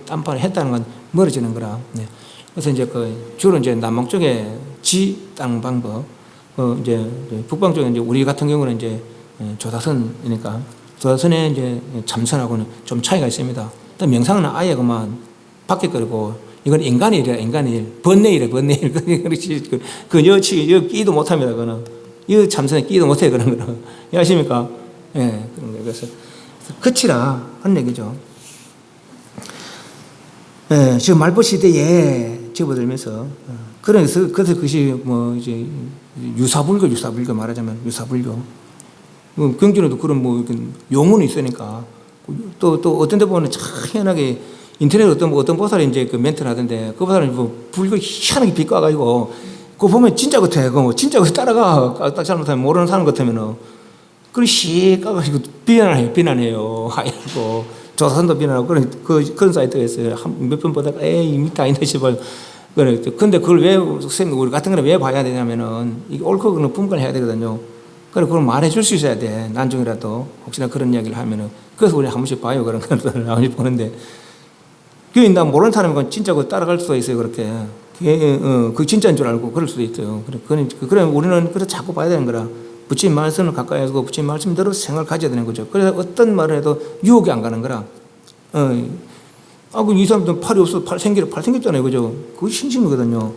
딴판에 해탈하는 건 멀어지는 거라. 네. 그래서 이제 주로 이제 남방 쪽에 땅 방법, 이제 북방 쪽에 이제 우리 같은 경우는 이제 조사선이니까 조사선에 이제 참선하고는 좀 차이가 있습니다. 또 명상은 아예 그만 밖에 거고, 이건 인간의 일. 번뇌 일. 여 끼도 못 합니다. 그거는. 여 참선에 끼도 못 해요. 그런 거는. 이해하십니까? 예, 그런 거예요. 그래서 그치라 하는 얘기죠. 예, 지금 말법 시대에 접어들면서, 그래서 그것이 뭐 이제 유사불교 말하자면 유사불교. 경전에도 그런 뭐 용어는 있으니까. 또 어떤 데 보면 참 희한하게 인터넷에 어떤 보살이 이제 그 멘트를 하던데, 그 보살은 뭐 불교 희한하게 비꼬아가지고, 그거 보면 진짜 같아. 그거 진짜 따라가. 딱 잘못하면 모르는 사람 같으면은. 그걸 씩 까가지고 비난해요. 아이고. 조사선도 비난하고 그런 사이트가 있어요. 몇 번 보다가 에이, 밑에 아닌데 싶어요. 근데 그걸 왜, 우리 같은 거는 왜 봐야 되냐면은, 이게 옳고 그르는 분간을 해야 되거든요. 그래, 그걸 말해 줄 수 있어야 돼. 나중이라도. 혹시나 그런 이야기를 하면은. 그래서 우리 한 번씩 봐요. 그런 걸 한 번씩 보는데. 나 모르는 사람은 진짜 따라갈 수도 있어요. 그렇게. 그 진짜인 줄 알고 그럴 수도 있어요. 그래, 우리는 그래서 자꾸 봐야 되는 거라. 부처님 말씀을 가까이 하고 부처님 말씀대로 생각을 가져야 되는 거죠. 그래서 어떤 말을 해도 유혹이 안 가는 거라. 이 사람들은 팔이 없어. 팔 생겼잖아요. 그죠? 그게 신심이거든요.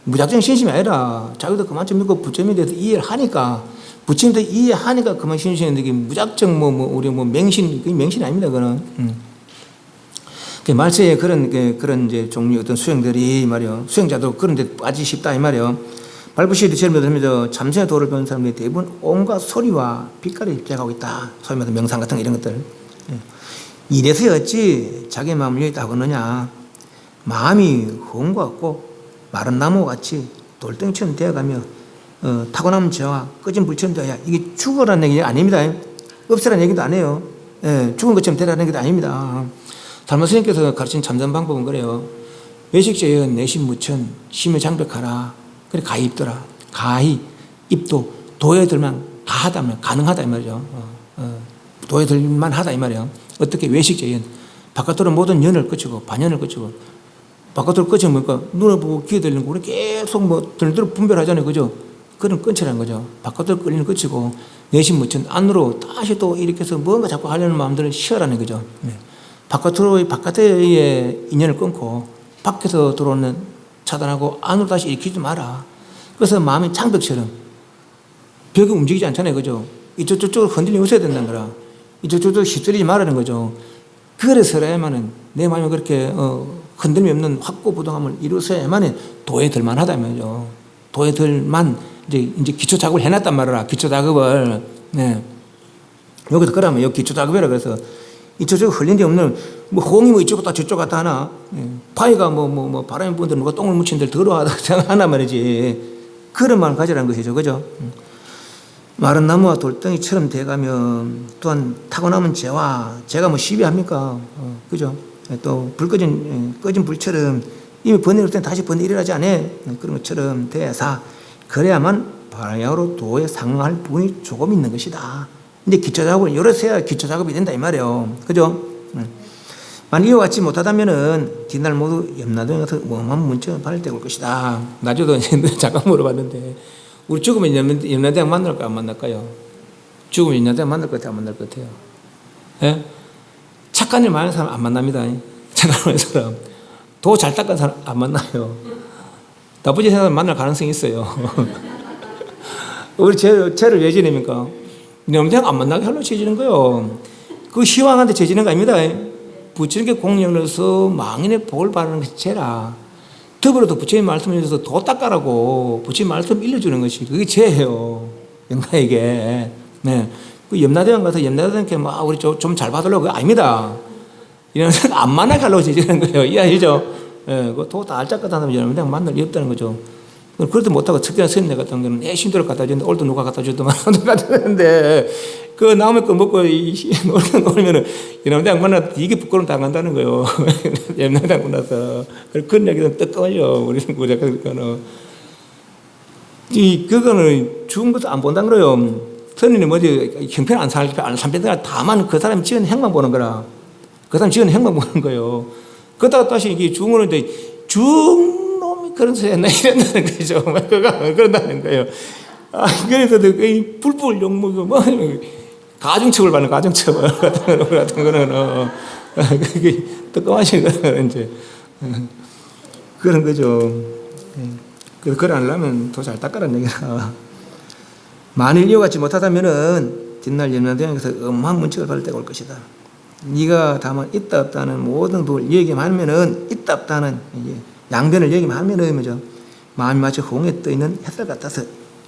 무작정 신심이 아니라 자기도 그만큼 믿고 부처님에 대해서 이해를 하니까, 부처님도 이해하니까 그만 신심인데, 이게 무작정 우리 맹신, 그게 맹신이 아닙니다. 그거는. 말세에 그런 이제 종류 어떤 수행들이 말이요. 수행자도 그런 데 빠지기 쉽다. 이 말이요. 발부시리 제일 들으면서 참선의 도를 배운 사람들이 대부분 온갖 소리와 빛깔을 입작하고 있다. 소위 말해서 명상 같은 거 이런 것들. 이래서 어찌 자기 마음을 여기다 하느냐. 마음이 허운 것 같고 마른 나무 같이 돌덩이처럼 되어가며 타고난 죄와 꺼진 불처럼 되어야, 이게 죽어라는 얘기 아닙니다. 없애라는 얘기도 안 해요. 죽은 것처럼 되라는 얘기도 아닙니다. 달마 스님께서 가르친 참선 방법은 그래요. 외식제연 내심무천 심을 장벽하라. 그래 가히 입더라. 가히 입도 도에 들만 가하다면 가능하다 이 말이죠. 도에 들만 하다 이 말이에요. 어떻게 외식제연 바깥으로 모든 연을 꺼치고 반연을 꺼치고, 바깥으로 꺼치면 뭐니까 눈을 보고 귀에 들리는 거 우리 계속 들들 분별하잖아요. 그죠? 그런 끊치라는 거죠. 바깥으로 끌리는 꺼치고 내심무천 안으로 다시 또 이렇게 해서 뭔가 자꾸 하려는 마음들을 쉬어라는 거죠. 바깥의 인연을 끊고 밖에서 들어오는 차단하고 안으로 다시 일으키지 마라. 그래서 마음이 장벽처럼 벽이 움직이지 않잖아요. 그죠? 이쪽으로 흔들림이 없어야 된다는 거라. 이쪽으로 휩쓸리지 말라는 거죠. 그래서야만은 내 마음이 그렇게 흔들림이 없는 확고부동함을 이루어야만은 도에 들만하다 말이죠. 도에 들만 이제 기초 작업을 해놨단 말이라. 기초 작업을. 네. 여기서 그러면 여기 기초 작업이라 그래서 이쪽으로 흘린 데 없는 홍이 이쪽 갔다 저쪽 갔다 하나. 파이가 바람이 부는데 누가 똥을 묻힌 데를 더러워하다 생각하나 말이지. 그런 마음을 가지라는 것이죠. 그죠? 마른 나무와 돌덩이처럼 돼가면 또한 타고남은 죄가 시비합니까? 그죠? 또 꺼진 불처럼 이미 번뇌일 때는 다시 번뇌 일어나지 않아. 그런 것처럼 돼서 그래야만 바야흐로 도에 상응할 부분이 조금 있는 것이다. 근데 기초 작업을 열어서야 기초 작업이 된다 이 말이에요. 그죠? 만약 이와 같이 못하다면은 뒷날 모두 염라대에 가서 멍한 문자를 받을 때 올 것이다. 나중에도 잠깐 물어봤는데, 우리 죽으면 염라대왕 만날까요? 안 만날까요? 죽으면 염라대왕 만날 것 같아요? 안 만날 것 같아요? 예? 착한 일 많은 사람 안 만납니다. 착한 사람. 도 잘 닦은 사람 안 만나요. 나쁘게 생각하면 만날 가능성이 있어요. 우리 죄를 왜 지냅니까? 염라대왕 안 만나게 하려고 죄지는 거예요. 그 희왕한테 죄지는 거 아닙니다. 부처님께 공양을 망인의 복을 바라는 것이 죄라. 더불어도 부처님 말씀을 읽어서 도 닦아라고 부처님 말씀 일러주는 것이 그게 죄예요. 영가에게. 네. 그 염라대왕 가서 염라대왕께 우리 좀 잘 봐달라고 그거 아닙니다. 이런 생각 안 만나게 하려고 죄지는 거예요. 이해하시죠? 그 도 다 알짝 같다 하면 염라대왕 만날 리 없다는 거죠. 그래도 못하고 특별한 스님 같은 경우는 내 심도를 갖다 주는데 오늘도 누가 갖다 주더만 누가 주는데 그 남의 거 먹고 놀면은 염라대왕 만나 이게 부끄러움 당한다는 거예요. 염라대왕 만나서 그런 얘기는 뜨거워요. 우리는 그러니까는 그거는 죽은 것도 안 본다는 거예요. 스님이 뭐지 형편 안 살펴 다만 그 사람이 지은 행만 보는 거라. 그 사람 지은 행만 보는 거예요. 그러다가 다시 이게 죽은 놈이 그런 소리 했나 이런다는 거죠. 그런다는 거예요. 그래서 불불 욕먹고 가중처벌 받는 가중처벌 같은 거는 그게 뜨거워하신 거는 이제 그런 거죠. 그래서 그걸 하려면 더 잘 닦아라는 얘기라. 만일 이와 같이 못하다면은 뒷날 염라대왕에서 엄한 문책을 받을 때가 올 것이다. 네가 다만 있다 없다는 모든 법을 얘기만 하면은 있다 없다는 양변을 얘기만 하면은 뭐죠? 마음이 마치 홍에 떠 있는 햇살 같아서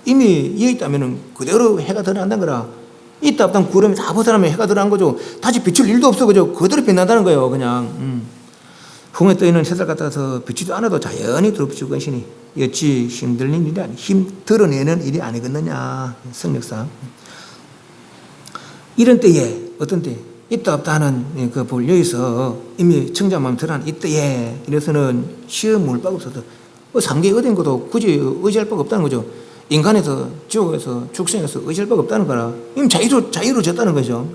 이미 여기 있다면은 그대로 해가 드러난다는 거라. 있다 없다는 구름이 다 벗어나면 해가 드러난 거죠. 다시 비출 일도 없어. 그죠? 그대로 빛난다는 거예요. 그냥. 홍에 떠 있는 햇살 같아서 비치지 않아도 자연히 들어붙일 것이니 어찌 힘들는 일이 힘 드러내는 일이 아니겠느냐. 성력상. 이런 때에 어떤 때 있다 없다 하는 그 볼 여기서 이미 청자 마음 드러난 이때에 이래서는 시험 물 바가 없어도 삼계 어딘 것도 굳이 의지할 바가 없다는 거죠. 인간에서 지옥에서 축생에서 의지할 바가 없다는 거라. 이미 자유로졌다는 거죠.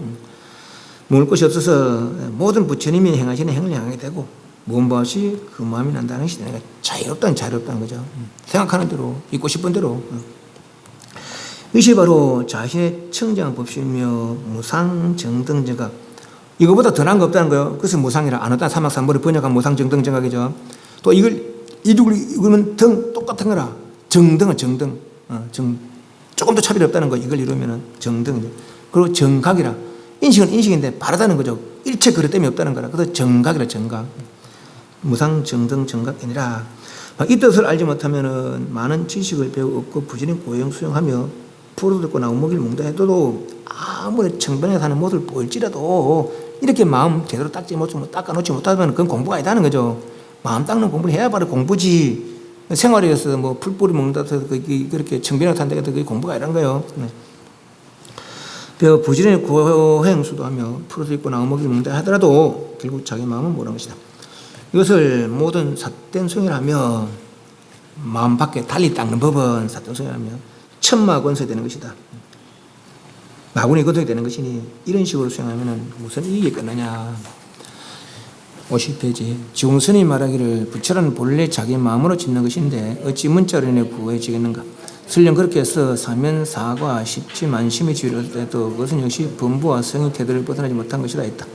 먹을 것이 없어서 모든 부처님이 행하시는 행을 향하게 되고 무언바 없이 그 마음이 난다는 것이 내가 자유롭다는 거죠. 생각하는 대로 있고 싶은 대로. 이것이 바로 자신의 청정한 법이며 무상정등제가 이거보다 더 나은 거 없다는 거예요. 그래서 무상이라. 안 왔다 사막삼벌을 번역한 무상 정등 정각이죠. 또 이루면 등 똑같은 거라. 정등은 정등. 조금 더 차별이 없다는 거. 이걸 이루면은 정등이죠. 그리고 정각이라. 인식은 인식인데 바르다는 거죠. 일체 그릇됨이 없다는 거라. 그래서 정각이라 정각. 무상 정등 정각이니라. 이 뜻을 알지 못하면은 많은 지식을 배우 없고 부지런히 고용 수용하며 풀어도 듣고 나무기를 몽다 해도 아무리 청변에 사는 모습을 보일지라도 이렇게 마음 제대로 닦아놓지 못하면 그건 공부가 아니다는 거죠. 마음 닦는 공부를 해야 바로 공부지. 생활에서 뭐 풀뿌리 먹는다 해서 그렇게 청변에 산다고 해서 그게 공부가 아니라는 거예요. 배워 부지런히 고행 수도하며 풀어도 있고 나무기를 먹는다 하더라도 결국 자기 마음은 모르는 것이다. 이것을 모든 삿된 성이라며 마음 밖에 달리 닦는 법은 삿된 성이라며 천마 건설이 되는 것이다. 마군이 건설이 되는 것이니 이런 식으로 수행하면 무슨 이익이 끝나냐. 50페이지. 지공스님이 말하기를 부처는 본래 자기 마음으로 짓는 것인데 어찌 문자로 인해 구해지겠는가. 설령 그렇게 해서 사면 사과 십지 만심의 지위를 얻을 때도 그것은 역시 범부와 성의 태도를 벗어나지 못한 것이라 했다.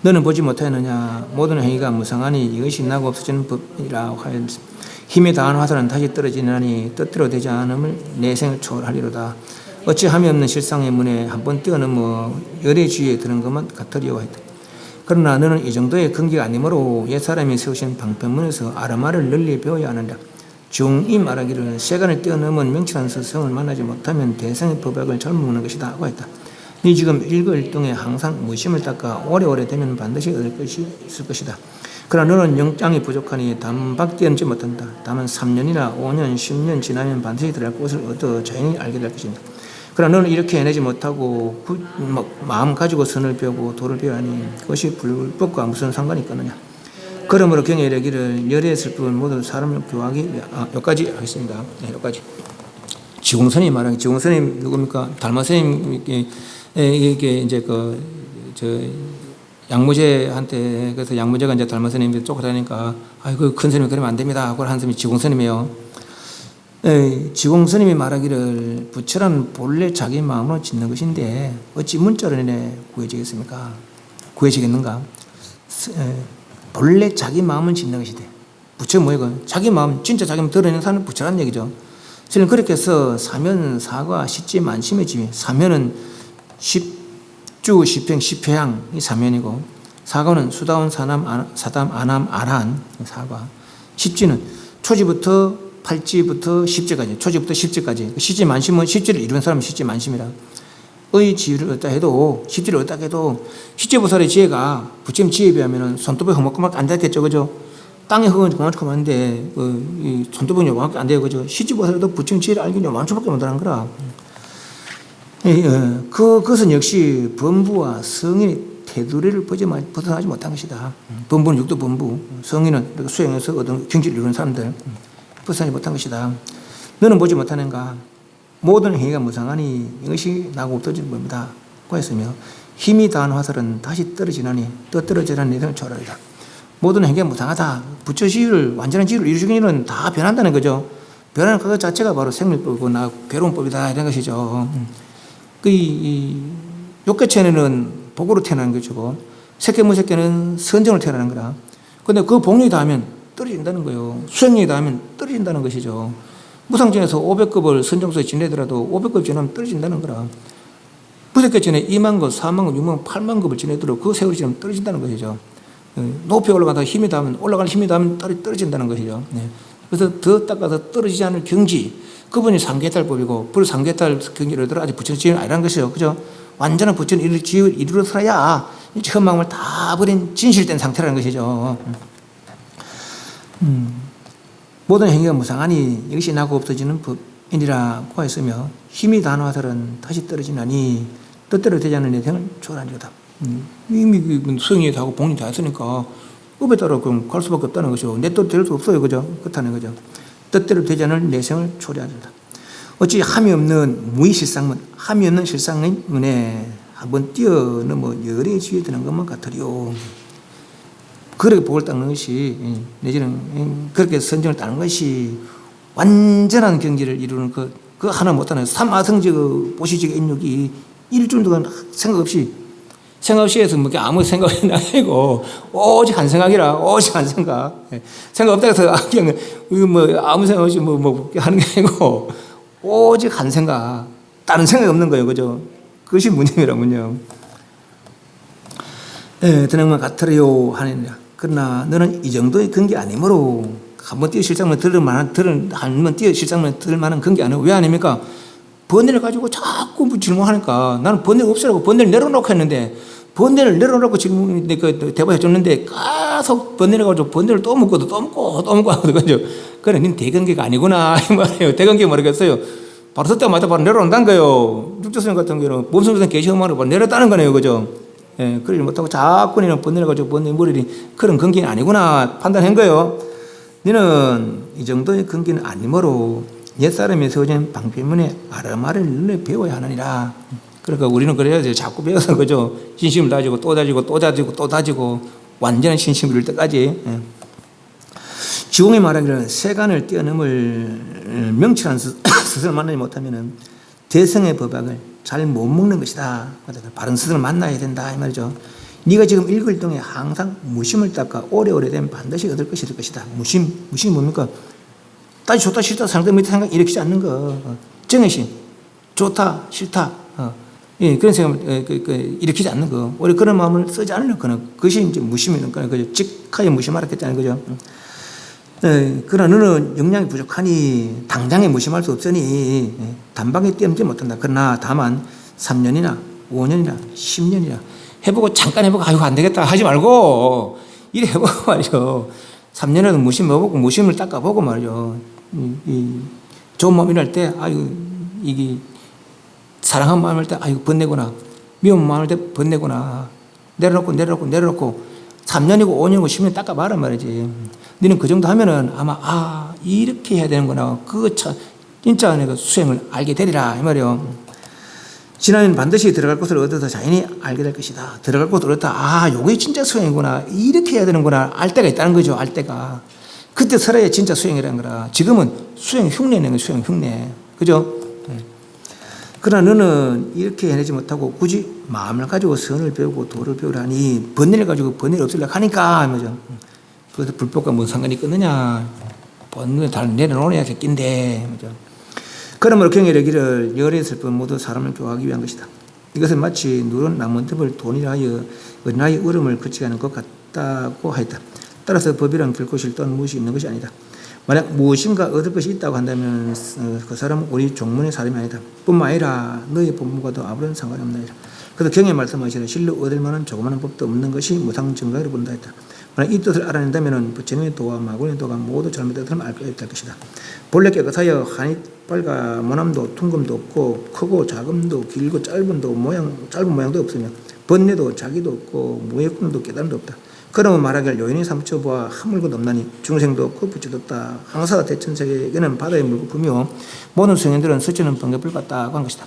너는 보지 못하였느냐. 모든 행위가 무상하니 이것이 나고 없어지는 법이라 하였습니다. 힘이 다한 화살은 다시 떨어지나니 뜻대로 되지 않음을 내생을 초월하리로다. 어찌 함이 없는 실상의 문에 한번 뛰어넘어 열의 주위에 드는 것만 같으리오 했다. 그러나 너는 이 정도의 근기가 아니므로 옛사람이 세우신 방편문에서 아르마를 널리 배워야 하는다. 중이 말하기를 세간을 뛰어넘은 명철한 스승을 만나지 못하면 대성의 법학을 잘못 먹는 것이다 하고 했다. 네 지금 일거일동에 항상 무심을 닦아 오래오래 되면 반드시 얻을 것이 있을 것이다. 그러나 너는 영장이 부족하니 단박 뛰어넘지 못한다. 다만 3년이나 5년, 10년 지나면 반드시 들어갈 곳을 얻어 조용히 알게 될 것입니다. 그러나 너는 이렇게 해내지 못하고 마음 가지고 선을 배우고 도를 배우니 그것이 불법과 무슨 상관이 있겠느냐. 그러므로 경에 이르기를 열의 슬픔은 모두 사람을 교하기 여기까지 하겠습니다. 네, 여기까지. 지공스님 말하기. 지공스님 누굽니까? 달마스님 이게 이제 양무제한테 그래서 양무제가 이제 달마스님한테 쫓아다니까 아이고 큰 스님이 그러면 안 됩니다 하고 한 스님이 지공스님이에요. 지공스님이 말하기를 부처란 본래 자기 마음으로 짓는 것인데 어찌 문자로 인해 구해지겠습니까? 구해지겠는가? 본래 자기 마음은 짓는 것이대. 부처 뭐이거? 자기 마음 진짜 자기 마음 드러내는 사람은 부처란 얘기죠. 저는 그렇게 해서 사면 사과 십지 만심의 지위. 사면은 십주 십행 십회향이 사면이고 사과는 수다운 사담 아남 아란 사과. 십지는 초지부터 팔지부터 십지까지. 초지부터 십지까지. 십지 만심은 십지를 이루는 사람은 십지 만심이라. 의 지위를 얻다 해도 십지를 얻다 해도 십지보살의 지혜가 부처님 지혜에 비하면 손톱이 허먹허먹 안 되겠죠, 그죠? 땅의 흙은 그만큼만데 손톱은 요만큼 안 돼요, 그죠? 십지보살도 부처님 지혜를 알기는 요만큼밖에 못하는 거라. 그것은 역시 범부와 성인의 테두리를 벗어나지 못한 것이다. 범부는 육도 범부, 성인은 수행해서 얻은 경지를 이루는 사람들 벗어나지 못한 것이다. 너는 보지 못하는가? 모든 행위가 무상하니 이것이 나고 없어지는 법이다. 고 했으며 힘이 다한 화살은 다시 떨어지나니 또 떨어지라는 내용을 초월하리다. 모든 행위가 무상하다. 부처 지위를 완전한 지위를 이루시는 일은 다 변한다는 거죠. 변하는 그 자체가 바로 생명법이고 나 괴로움법이다 이런 것이죠. 욕계체는 복으로 태어나는 것이고 새끼 무새끼는 선정을 태어나는 거라. 그런데 그 복력이 닿으면 떨어진다는 거예요. 수행력이 닿으면 떨어진다는 것이죠. 무상중에서 500급을 선정소에 지내더라도 500급 지나면 떨어진다는 거라. 무색계 전에 2만 급, 4만 급, 6만 급, 8만 급을 지내더라도 그 세월이 지나면 떨어진다는 것이죠. 높이 올라가다 힘이 닿으면 올라가는 힘이 닿으면 떨어진다는 것이죠. 그래서 더 닦아서 떨어지지 않을 경지, 그분이 삼계탈법이고 불삼계탈 경지를 들어 아직 부처님 지위는 아니라는 것이죠. 그죠? 완전한 부처님 지위를 이루어서야 험망을 다 버린 진실된 상태라는 것이죠. 모든 행위가 무상하니 이것이 나고 없어지는 법이니라고 했으며 힘이 다한 화살은 다시 떨어지나니 뜻대로 되지 않는 내 생을 초월하리로다. 이미 수행이 다하고 복리 다 했으니까 업에 따라 그럼 갈 수밖에 없다는 것이죠. 내 뜻 될 수 없어요. 그죠? 그렇다는 거죠. 뜻대로 되지 않는 내 생을 초월하리로다. 어찌 함이 없는 무의실상문, 함이 없는 실상의 문에 한번 뛰어넘어 열의 지위에 드는 것만 같으리요. 그렇게 복을 닦는 것이 내지는 그렇게 선정을 따는 것이 완전한 경지를 이루는 그 하나 못하는 삼아성적 보시적 인욕이 일주일 동안 생각 없이 생각 없이 해서 뭐 아무 생각이 나고 오직 한 생각이라 오직 한 생각. 생각 없다 해서 그냥 뭐 아무 생각 없이 뭐 하는 게 아니고 오직 한 생각. 다른 생각이 없는 거예요. 그죠? 그것이 문제라군요. 드는 같으려 하느니라. 그러나 너는 이 정도의 근기 아니므로 한번 뛰어 실장만 한번 뛰어 실장만 들을 만한 근기 아니고 왜 아닙니까? 번뇌를 가지고 자꾸 질문하니까 나는 번뇌 없으라고 번뇌를 내려놓고 했는데 번뇌를 내려놓고 질문 대답해 줬는데 계속 번뇌를 가지고 번뇌를 또 묻고 또 묻고 또 묻고 하거든요. 그죠? 그래, 닌 대근기가 아니구나 이 말이에요. 대근기 모르겠어요. 바로 썼다마다 바로 내려온다는 거예요. 육조선 같은 경우는 몸속에서 계시험하는 바로 내렸다는 거네요. 그죠? 예, 그러지 못하고 자꾸 니는 번뇌를 가지고 번뇌 머리를 그런 근기는 아니구나 판단한 거예요. 너는 이 정도의 근기는 아니므로 옛사람이 세워진 방패문에 아르마를 늘려 배워야 하느니라. 그러니까 우리는 그래야지 자꾸 배워서 그죠? 신심을 다지고 또 다지고 또 다지고 또 다지고 완전한 신심을 이룰 때까지. 지공이 말하기를 세간을 뛰어넘을 명철한 스승을 만나지 못하면 대성의 법학을 잘 못 먹는 것이다. 바른 스승을 만나야 된다 이 말이죠. 네가 지금 읽을 동에 항상 무심을 닦아 오래오래 되면 반드시 얻을 것이 될 것이다. 무심이 뭡니까? 따지 좋다 싫다 상대 생각 일으키지 않는 거. 정의심 좋다 싫다 예, 그런 생각을 일으키지 않는 거. 오히려 그런 마음을 쓰지 않으려는 거는 그것이 이제 무심이는 거는 거죠. 직하여 무심하라 했다는 거죠. 그러나 너는 역량이 부족하니 당장에 무심할 수 없으니 단박에 뛰어넘지 못한다. 그러나 다만 3년이나 5년이나 10년이나 해보고 잠깐 해보고 아이고 안 되겠다 하지 말고 이래 해보고 말이죠. 3년에도 무심해보고 무심을 닦아보고 말이죠. 좋은 마음 일할 때 아이고 이게 사랑한 마음일 때 아이고 번뇌구나. 미운 마음일 때 번뇌구나. 내려놓고 3년이고 5년이고 10년 닦아봐라 말이지. 너는 그 정도 하면은 아마 이렇게 해야 되는구나. 그거 참 진짜 내가 수행을 알게 되리라 이 말이요. 지나면 반드시 들어갈 곳을 얻어서 자연히 알게 될 것이다. 들어갈 곳을 얻었다. 요게 진짜 수행이구나. 이렇게 해야 되는구나. 알 때가 있다는 거죠. 알 때가. 그때 설아야 진짜 수행이라는 거라. 지금은 수행 흉내내는 거예요. 수행 흉내. 그죠? 그러나 너는 이렇게 해내지 못하고 굳이 마음을 가지고 선을 배우고 도를 배우라니 번뇌를 가지고 번뇌를 없애려고 하니까 이거죠. 그래서 불법과 무슨 상관이 있겠느냐. 번뇌를 다 내려놓아야 객긴데. 그죠? 그러므로 경이르기를 열의 슬픔 모두 사람을 교화하기 위한 것이다. 이것은 마치 누런 나무잎을 돈이라 하여 어린아이 울음을 그치게 하는 것 같다고 하였다. 따라서 법이란 결코 실도한 무엇이 있는 것이 아니다. 만약 무엇인가 얻을 것이 있다고 한다면 그 사람은 우리 종문의 사람이 아니다. 뿐만 아니라 너의 본문과도 아무런 상관이 없나이다. 그래서 경에 말씀하시는 실로 얻을 만한 조그마한 법도 없는 것이 무상증거로 본다 했다. 만약 이 뜻을 알아낸다면 부처님의 도와 마구니의 도가 모두 잘못된 뜻을 알게 될 것이다. 본래 깨끗하여 한이 빨가 모남도 퉁금도 없고 크고 작음도 길고 짧은 모양도 없으며 번뇌도 자기도 없고 무의 꿈도 깨달음도 없다. 그러면 말하기를 요인이 삼처보아 한 물건 없나니 중생도 없고 부처도 없다. 항사 대천세계에는 바다의 물고품이요 모든 수행인들은 스치는 번개불 같다고 하는 것이다.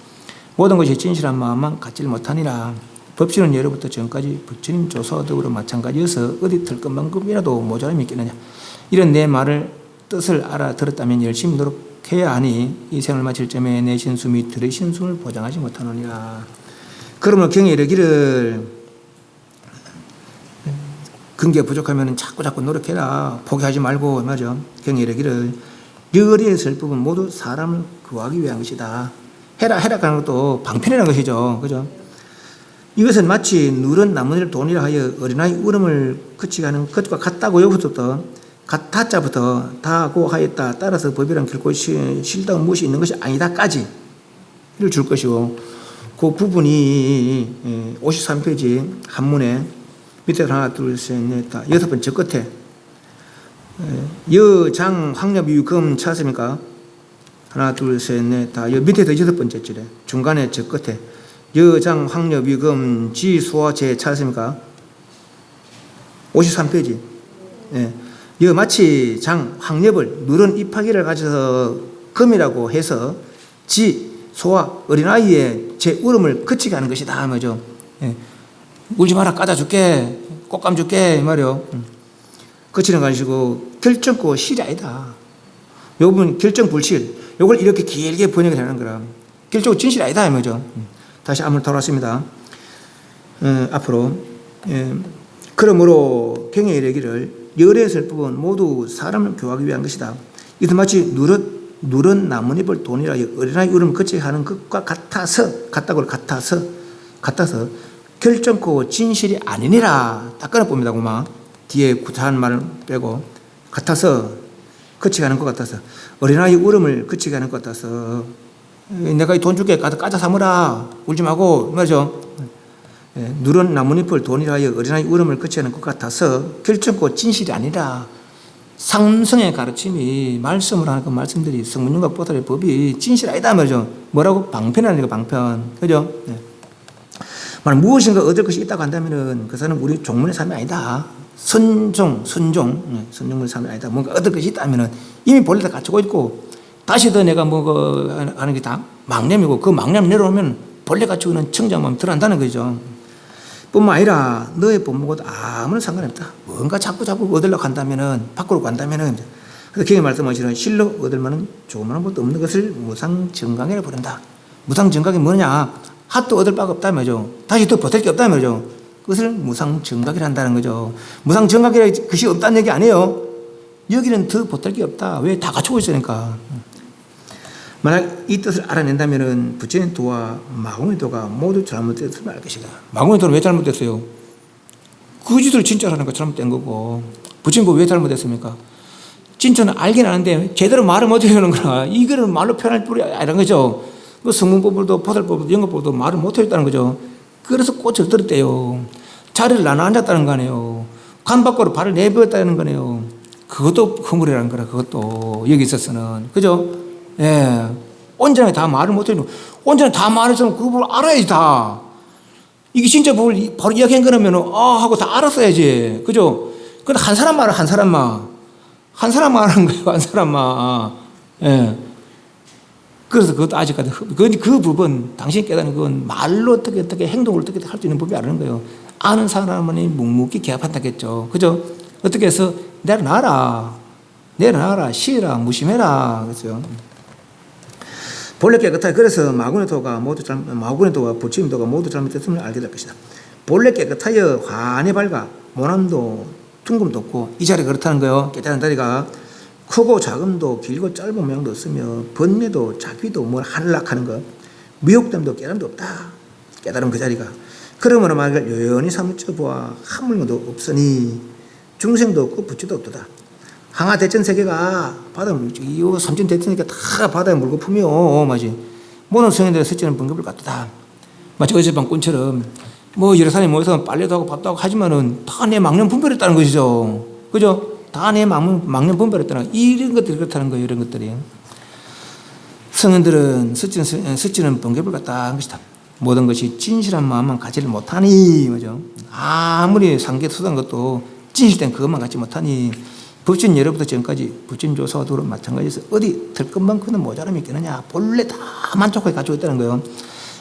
모든 것이 진실한 마음만 갖지를 못하니라. 법신은 예로부터 지금까지 부처님 조사덕으로 마찬가지여서 어디 털끝만큼이라도 모자람이 있겠느냐. 이런 내 말을 뜻을 알아들었다면 열심히 노력해야 하니 이 생을 마칠 점에 내 신수 및 들의 신수를 보장하지 못하느니라. 그러므로 경에 이르기를 근기가 부족하면 자꾸 노력해라. 포기하지 말고 말이죠. 경에 이르기를 열의 슬픔은 모두 사람을 구하기 위한 것이다. 해라 하는 것도 방편이라는 것이죠. 그죠? 이것은 마치 누런 나무를 돈이라 하여 어린아이 울음을 그치게 하는 것과 같다고 여기서부터 다자부터 다고 하였다. 따라서 법이란 결코 실다운 무엇이 있는 것이 아니다까지 를 줄 것이고 그 부분이 53페이지 한문에 밑에 하나 둘 셋 넷 다 여섯 번째 끝에 여장 황렵유 검 찾습니까? 하나 둘 셋 넷 다 밑에도 여섯 번째 줄에 중간에 저 끝에 여장 황렵유 검 지수와 제 찾습니까? 53페이지. 여 마치 장 황렵을 누런 이파기를 가져서 금이라고 해서 지 소와 어린아이의 제 울음을 그치게 하는 것이다 말이죠. 울지 마라 까다줄게 꽃감 줄게 이 말이요. 그치는 거 아니시고 결정코 실이 아니다. 요 부분 결정 불실 요걸 이렇게 길게 번역을 하는 거라. 결정코 진실이 아니다 이 말이죠. 다시 한번 돌아왔습니다. 앞으로 그러므로 경에 이르기를 열의 설법은 모두 사람을 교화하기 위한 것이다. 이도 마치 누런 나뭇잎을 돈이라 어린아이 울음을 거치게 하는 것과 같아서 결정코 진실이 아니니라. 딱 끊어봅니다. 고마 뒤에 구차한 말을 빼고 같아서 거치게 하는 것 같아서 어린아이 울음을 거치게 하는 것 같아서 내가 이 돈 줄게 까자 사물아 울지 말고 말이죠. 누런 나뭇잎을 돈이라 하여 어린아이 울음을 거치게 하는 것 같아서 결정코 진실이 아니라. 상승의 가르침이 말씀을 하는 그 말씀들이 성문윤과 보살의 법이 진실 아니다 말이죠. 뭐라고? 방편이라니까 방편. 그죠? 만약 무엇인가 얻을 것이 있다고 한다면은 그 사람은 우리 종문의 삶이 아니다. 선종의 삶이 아니다. 뭔가 얻을 것이 있다면은 이미 본래 다 갖추고 있고 다시 더 내가 하는 게 다 망념이고 그 망념 내려오면 본래 갖추고 있는 청정만 들어간다는 거죠. 뿐만 아니라 너의 본목은 아무런 상관이 없다. 뭔가 자꾸 얻으려고 한다면은 밖으로 간다면은 그래서 경에 말씀하시는 실로 얻을 만한 조그마한 것도 없는 것을 무상정강이라고 부른다. 무상정강이 뭐냐? 핫도 얻을 바가 없다 말이죠. 다시 더 보탤 게 없다 말이죠. 그것을 무상정강이라 한다는 거죠. 무상정강이라 것이 없다는 얘기 아니에요. 여기는 더 보탤 게 없다. 왜? 다 갖추고 있으니까. 만약 이 뜻을 알아낸다면은 부처님 도와 마공의 도가 모두 잘못됐음을 알 것이다. 마공의 도는 왜 잘못됐어요? 그 짓을 진짜로 하는 거 잘못된 거고. 부처님 왜 잘못됐습니까? 진짜는 알긴 아는데 제대로 말을 못 해주는 거라. 이거는 말로 표현할 뿐이 아니란 거죠. 그 성문법도 보살법도 영어법도 말을 못 해줬다는 거죠. 그래서 꽃을 들었대요. 자리를 나눠 앉았다는 거 아니에요. 간 밖으로 발을 내비웠다는 거네요. 그것도 허물이라는 거라. 그것도 여기 있어서는. 그죠? 예. 온전하게 다 말을 못해도, 온전하게 다 말했으면 그 법을 알아야지, 다. 이게 진짜 법을 바로 이야기한 거라면, 하고 다 알았어야지. 그죠? 근데 한 사람만 하는 거예요, 한 사람만. 예. 그래서 그것도 아직까지, 그 법은, 당신이 깨닫는 그건 말로 어떻게 행동을 어떻게 할 수 있는 법이 아니라는 거예요. 아는 사람만이 묵묵히 개합한다겠죠. 그죠? 어떻게 해서 내려놔라, 쉬라, 무심해라. 그죠? 본래 깨끗하게. 그래서 마군의 도가 부처님 도가 모두 잘못됐음을 알게 될 것이다. 본래 깨끗하여 환히 밝아 모남도 둥금도 없고 이 자리가 그렇다는 거예요. 깨끗한 자리가 크고 작음도 길고 짧은 모양도 없으며 번뇌도 자귀도 한락하는 것 미혹됨도 깨달음도 없다. 깨달음 그 자리가. 그러므로 말을 요연히 사무쳐 보아 한 물건도 없으니 중생도 없고 부처도 없도다. 항하 대천 세계가 이 삼천 대천 세계가 다 바다에 물고 품이요. 맞지? 모든 성인들의 셋째는 번급을 갖다. 마치 어젯밤 꿈처럼 여러 사람이 모여서 빨래도 하고 밥도 하고 하지만은 다 내 망념 분별했다는 것이죠. 그죠? 다 내 망념 분별했다는 이런 것들이 그렇다는 거예요. 이런 것들이. 성인들은 셋째는 번급을 갖다 한 것이다. 모든 것이 진실한 마음만 가지를 못하니, 그죠? 아무리 상계수단 것도 진실된 그것만 갖지 못하니 법진 예로부터 전까지 법진 조사와 도로 마찬가지에서 어디 털끝만큼은 모자람이 있겠느냐. 본래 다 만족하게 가지고 있다는 거예요.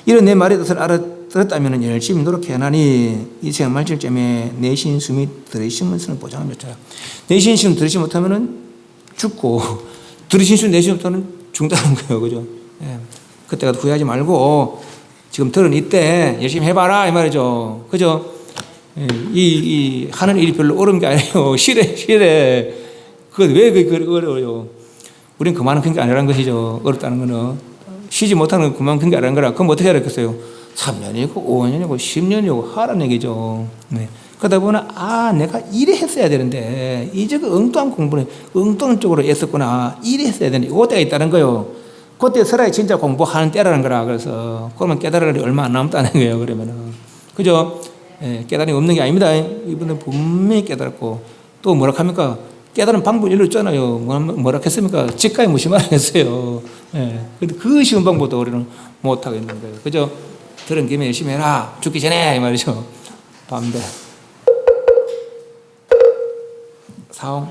이런 내 말의 뜻을 알아들었다면 열심히 노력해야하니 이 생활 말절쯤에 내신 숨이 들이쉬면서는 보장을 맺어요. 내신 숨 들이쉬지 못하면 죽고 들이쉬는 숨 내쉬지 못하면 죽다는 거예요. 그죠? 예. 그때가 후회하지 말고 지금 들은 이때 열심히 해봐라 이 말이죠. 그죠? 이 하는 일이 별로 어려운 게 아니에요. 실해. 그것 왜 어려워요? 우리는 그만큼 게 아니라는 것이죠. 어렵다는 거는. 쉬지 못하는 건 그만큼 게 아니라는 거라. 그럼 어떻게 해야 되겠어요? 3년이고 5년이고 10년이고 하라는 얘기죠. 네. 그러다 보나 내가 이래 했어야 되는데 이제 그 엉뚱한 공부는 엉뚱한 쪽으로 애썼구나. 이래 했어야 되는데 이거 때가 있다는 거예요. 그때 설아야 진짜 공부하는 때라는 거라. 그래서 그러면 깨달을 얼마 안 남았다는 거예요. 그러면은. 그죠? 예, 깨달음이 없는 게 아닙니다. 이분은 분명히 깨달았고 또 뭐라 합니까? 깨달은 방법이 있잖아요. 뭐라 했습니까? 직가에 무시만 했어요. 예, 근데 그 쉬운 방법도 우리는 못 하겠는 거예요. 그죠? 들은 김에 열심히 해라. 죽기 전에 이 말이죠. 밤대 사ong